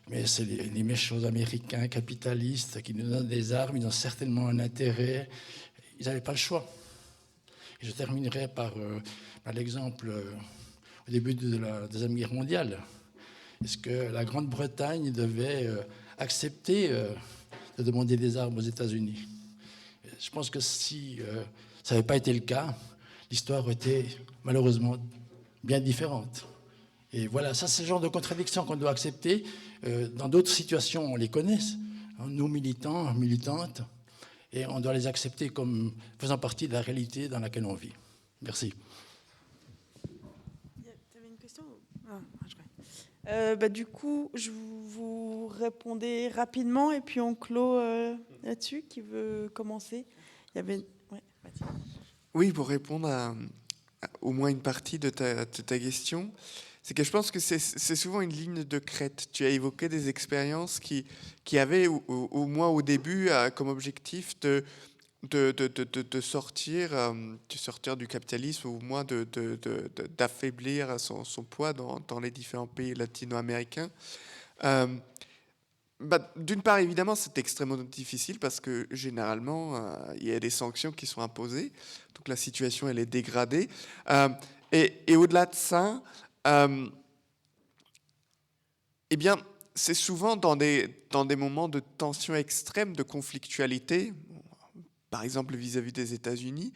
mais c'est les méchants Américains capitalistes qui nous donnent des armes, ils ont certainement un intérêt. Ils n'avaient pas le choix. Et je terminerai par l'exemple au début de la Deuxième Guerre mondiale. Est-ce que la Grande-Bretagne devait accepter de demander des armes aux États-Unis. Je pense que si ça n'avait pas été le cas, l'histoire aurait été malheureusement bien différente. Et voilà, ça c'est le genre de contradiction qu'on doit accepter. Dans d'autres situations, on les connaît, nous militants, militantes, et on doit les accepter comme faisant partie de la réalité dans laquelle on vit. Merci. Tu avais une question ? Du coup, je vous répondais rapidement et puis on clôt là-dessus. Qui veut commencer ? Il y avait... ouais, oui, pour répondre à au moins une partie de ta question, c'est que je pense que c'est souvent une ligne de crête. Tu as évoqué des expériences qui avaient, au moins au début, comme objectif de sortir du capitalisme, ou au moins d'affaiblir son poids dans les différents pays latino-américains. D'une part, évidemment, c'est extrêmement difficile parce que généralement, il y a des sanctions qui sont imposées, donc la situation elle est dégradée. Et au-delà de ça, eh bien, c'est souvent dans des moments de tension extrême, de conflictualité, par exemple vis-à-vis des États-Unis,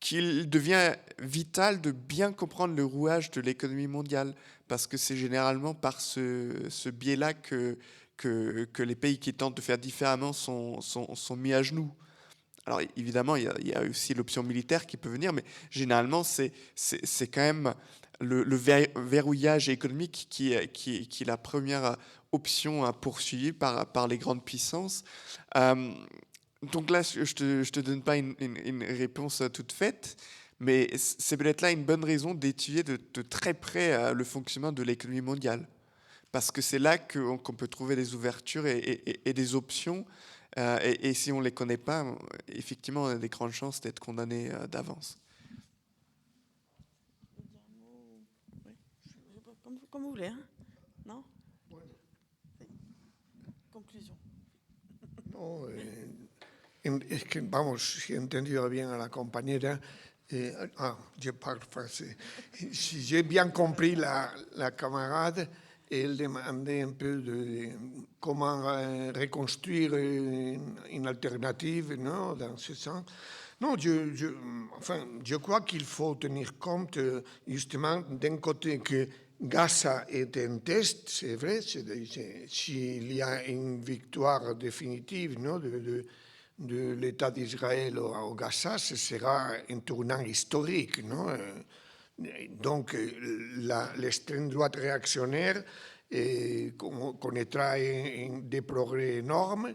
qu'il devient vital de bien comprendre le rouage de l'économie mondiale, parce que c'est généralement par ce biais-là que les pays qui tentent de faire différemment sont mis à genoux. Alors évidemment, il y a aussi l'option militaire qui peut venir, mais généralement, c'est quand même le verrouillage économique qui est la première option poursuivie par les grandes puissances. Donc là, je te donne pas une réponse toute faite, mais c'est peut-être là une bonne raison d'étudier de très près le fonctionnement de l'économie mondiale. Parce que c'est là qu'on peut trouver des ouvertures et des options. Et si on ne les connaît pas, effectivement, on a des grandes chances d'être condamné d'avance. Comme vous voulez, hein ? Non ? Conclusion. No, es que, vamos, si he entendido bien a la compañera, je parle français. Si j'ai bien compris la camarade, elle demandait un peu de comment reconstruire une alternative, non, dans ce sens. Non, je crois qu'il faut tenir compte justement d'un côté que Gaza est un test, c'est vrai, s'il y a une victoire définitive, non, de l'État d'Israël au Gaza, ce sera un tournant historique, non. Donc l'extrême droite réactionnaire connaîtra des progrès énormes.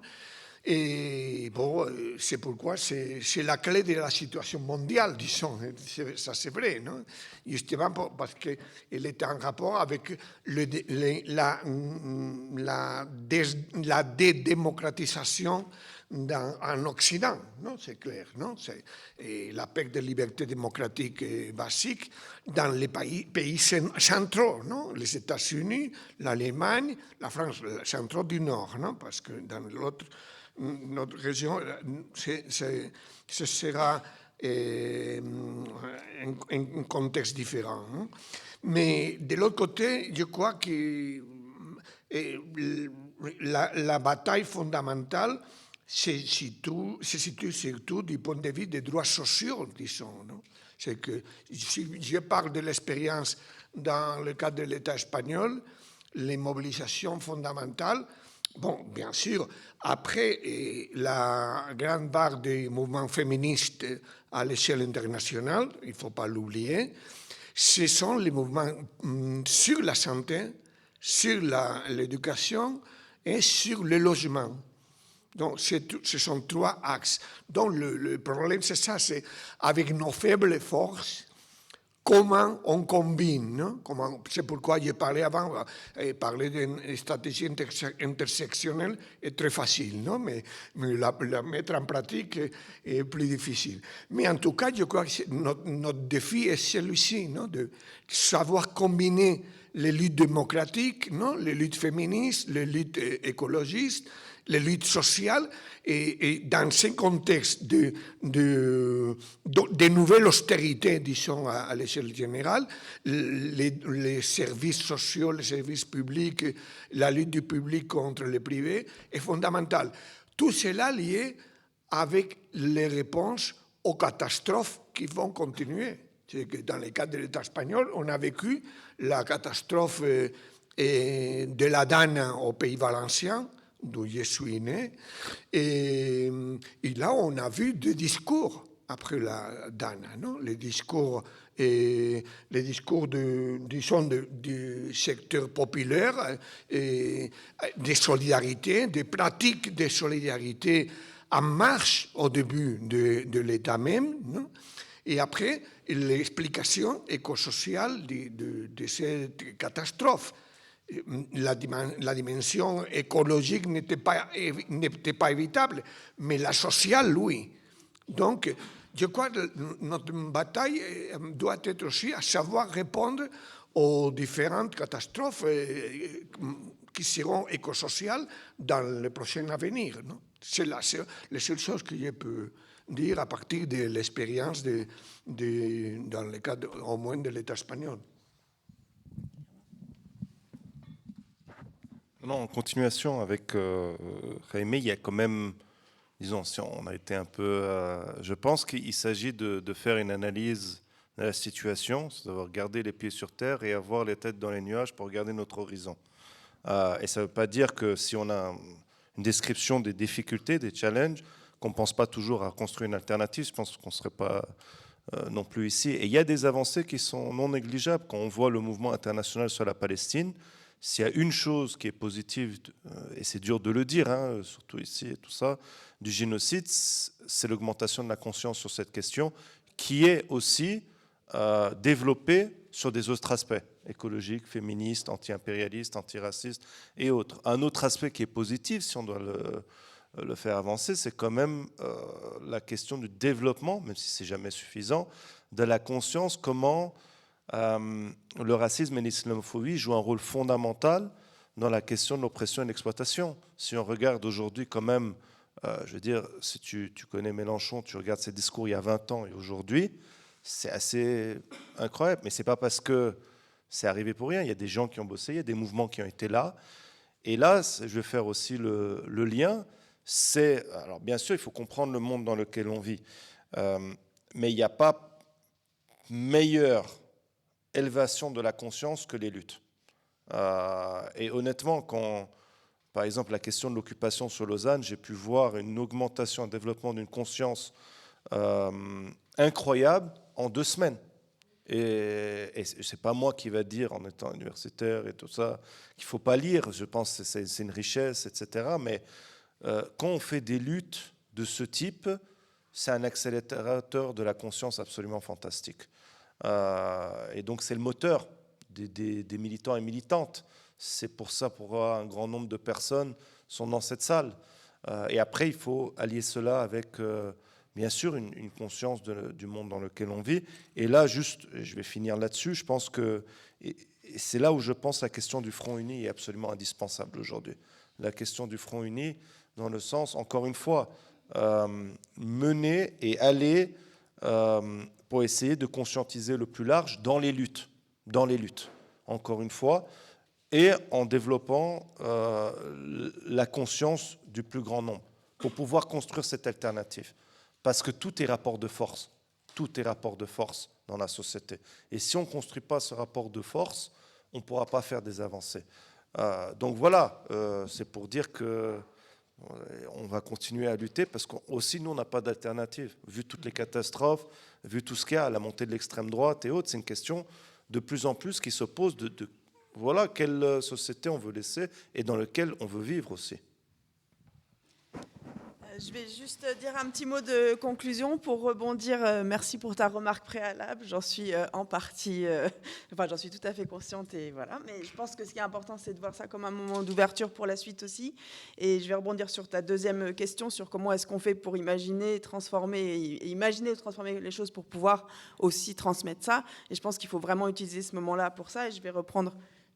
Et bon, c'est pourquoi c'est la clé de la situation mondiale, disons. Ça, c'est vrai, non? Justement parce qu'elle est en rapport avec la dédémocratisation en Occident, non? C'est clair, non? Et la perte de liberté démocratique basique dans les pays centraux, non? Les États-Unis, l'Allemagne, la France, centraux du Nord, non? Parce que dans notre région, ce sera un contexte différent. Hein? Mais de l'autre côté, je crois que la bataille fondamentale se situe surtout du point de vue des droits sociaux, disons. Non? C'est que si je parle de l'expérience dans le cadre de l'État espagnol, les mobilisations fondamentales. Bon, bien sûr, après la grande barre des mouvements féministes à l'échelle internationale, il ne faut pas l'oublier, ce sont les mouvements sur la santé, sur l'éducation et sur le logement. Donc, ce sont trois axes. Donc, le problème, c'est ça, c'est avec nos faibles forces, comment on combine, non? C'est pourquoi j'ai parlé avant, parler d'une stratégie intersectionnelle est très facile, non? Mais la mettre en pratique est plus difficile. Mais en tout cas, je crois que notre défi est celui-ci, non? De savoir combiner les luttes démocratiques, non, les luttes féministes, les luttes écologistes, les luttes sociales, et dans ce contexte de nouvelles austérités, disons, à l'échelle générale, les services sociaux, les services publics, la lutte du public contre le privé est fondamentale. Tout cela lié avec les réponses aux catastrophes qui vont continuer. C'est que dans le cas de l'État espagnol, on a vécu la catastrophe de la Dana au Pays Valencien, d'où je suis né. Et là, on a vu deux discours après la Dana, non? Les discours du secteur populaire, et des solidarités, des pratiques de solidarité en marche au début de l'État même, non? Et après, l'explication écosociale de cette catastrophe. La dimension écologique n'était pas évitable, mais la sociale, oui. Donc, je crois que notre bataille doit être aussi à savoir répondre aux différentes catastrophes qui seront écosociales dans le prochain avenir. C'est la seule chose que je peux dire à partir de l'expérience dans le cas au moins de l'État espagnol. Non, en continuation avec Jaime, il y a quand même, disons, si on a été un peu... je pense qu'il s'agit de faire une analyse de la situation, c'est d'avoir gardé les pieds sur terre et avoir les têtes dans les nuages pour regarder notre horizon. Et ça ne veut pas dire que si on a une description des difficultés, des challenges, qu'on ne pense pas toujours à construire une alternative, je pense qu'on ne serait pas non plus ici. Et il y a des avancées qui sont non négligeables. Quand on voit le mouvement international sur la Palestine, s'il y a une chose qui est positive, et c'est dur de le dire, hein, surtout ici et tout ça, du génocide, c'est l'augmentation de la conscience sur cette question, qui est aussi développée sur des autres aspects, écologiques, féministes, anti-impérialistes, antiracistes et autres. Un autre aspect qui est positif, si on doit le faire avancer, c'est quand même la question du développement, même si c'est jamais suffisant, de la conscience, comment le racisme et l'islamophobie jouent un rôle fondamental dans la question de l'oppression et de l'exploitation. Si on regarde aujourd'hui quand même, je veux dire, si tu connais Mélenchon, tu regardes ses discours il y a 20 ans et aujourd'hui, c'est assez incroyable. Mais ce n'est pas parce que c'est arrivé pour rien. Il y a des gens qui ont bossé, il y a des mouvements qui ont été là. Et là, je vais faire aussi le lien. Alors bien sûr, il faut comprendre le monde dans lequel on vit. Mais il n'y a pas meilleure élévation de la conscience que les luttes. Et honnêtement, quand, par exemple, la question de l'occupation sur Lausanne, j'ai pu voir une augmentation, un développement d'une conscience incroyable en 2 semaines. Et c'est pas moi qui va dire, en étant universitaire et tout ça, qu'il faut pas lire. Je pense que c'est une richesse, etc. Mais quand on fait des luttes de ce type, c'est un accélérateur de la conscience absolument fantastique. Et donc c'est le moteur des militants et militantes. C'est pour ça pourquoi un grand nombre de personnes sont dans cette salle. Et après, il faut allier cela avec, bien sûr, une conscience du monde dans lequel on vit. Et là, juste, je vais finir là-dessus, je pense que, et c'est là où je pense que la question du Front uni est absolument indispensable aujourd'hui. La question du Front uni, dans le sens, encore une fois, mener et aller pour essayer de conscientiser le plus large dans les luttes, encore une fois, et en développant la conscience du plus grand nombre, pour pouvoir construire cette alternative. Parce que tout est rapport de force dans la société. Et si on ne construit pas ce rapport de force, on ne pourra pas faire des avancées. Donc voilà, c'est pour dire que on va continuer à lutter parce qu'aussi nous on n'a pas d'alternative. Vu toutes les catastrophes, vu tout ce qu'il y a, la montée de l'extrême droite et autres, c'est une question de plus en plus qui se pose de voilà quelle société on veut laisser et dans laquelle on veut vivre aussi. Je vais juste dire un petit mot de conclusion pour rebondir. Merci pour ta remarque préalable. J'en suis en partie, j'en suis tout à fait consciente et voilà. Mais je pense que ce qui est important, c'est de voir ça comme un moment d'ouverture pour la suite aussi. Et je vais rebondir sur ta deuxième question sur comment est-ce qu'on fait pour imaginer, transformer les choses pour pouvoir aussi transmettre ça. Et je pense qu'il faut vraiment utiliser ce moment-là pour ça. Et je vais reprendre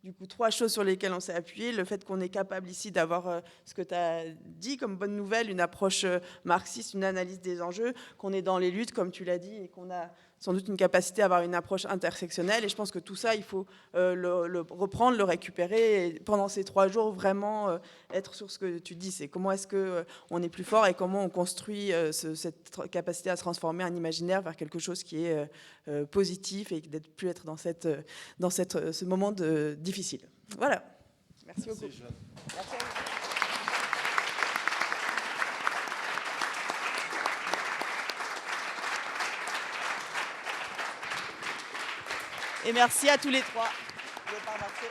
du coup 3 choses sur lesquelles on s'est appuyé. Le fait qu'on est capable ici d'avoir ce que tu as dit comme bonne nouvelle, une approche marxiste, une analyse des enjeux, qu'on est dans les luttes, comme tu l'as dit, et qu'on a sans doute une capacité à avoir une approche intersectionnelle. Et je pense que tout ça, il faut le reprendre, le récupérer, et pendant ces 3 jours, vraiment être sur ce que tu dis. C'est comment est-ce qu'on est plus fort et comment on construit cette capacité à se transformer un imaginaire vers quelque chose qui est positif et d'être plus être dans ce moment difficile. Voilà. Merci beaucoup. Merci à vous. Et merci à tous les 3. Vous n'avez pas remarqué.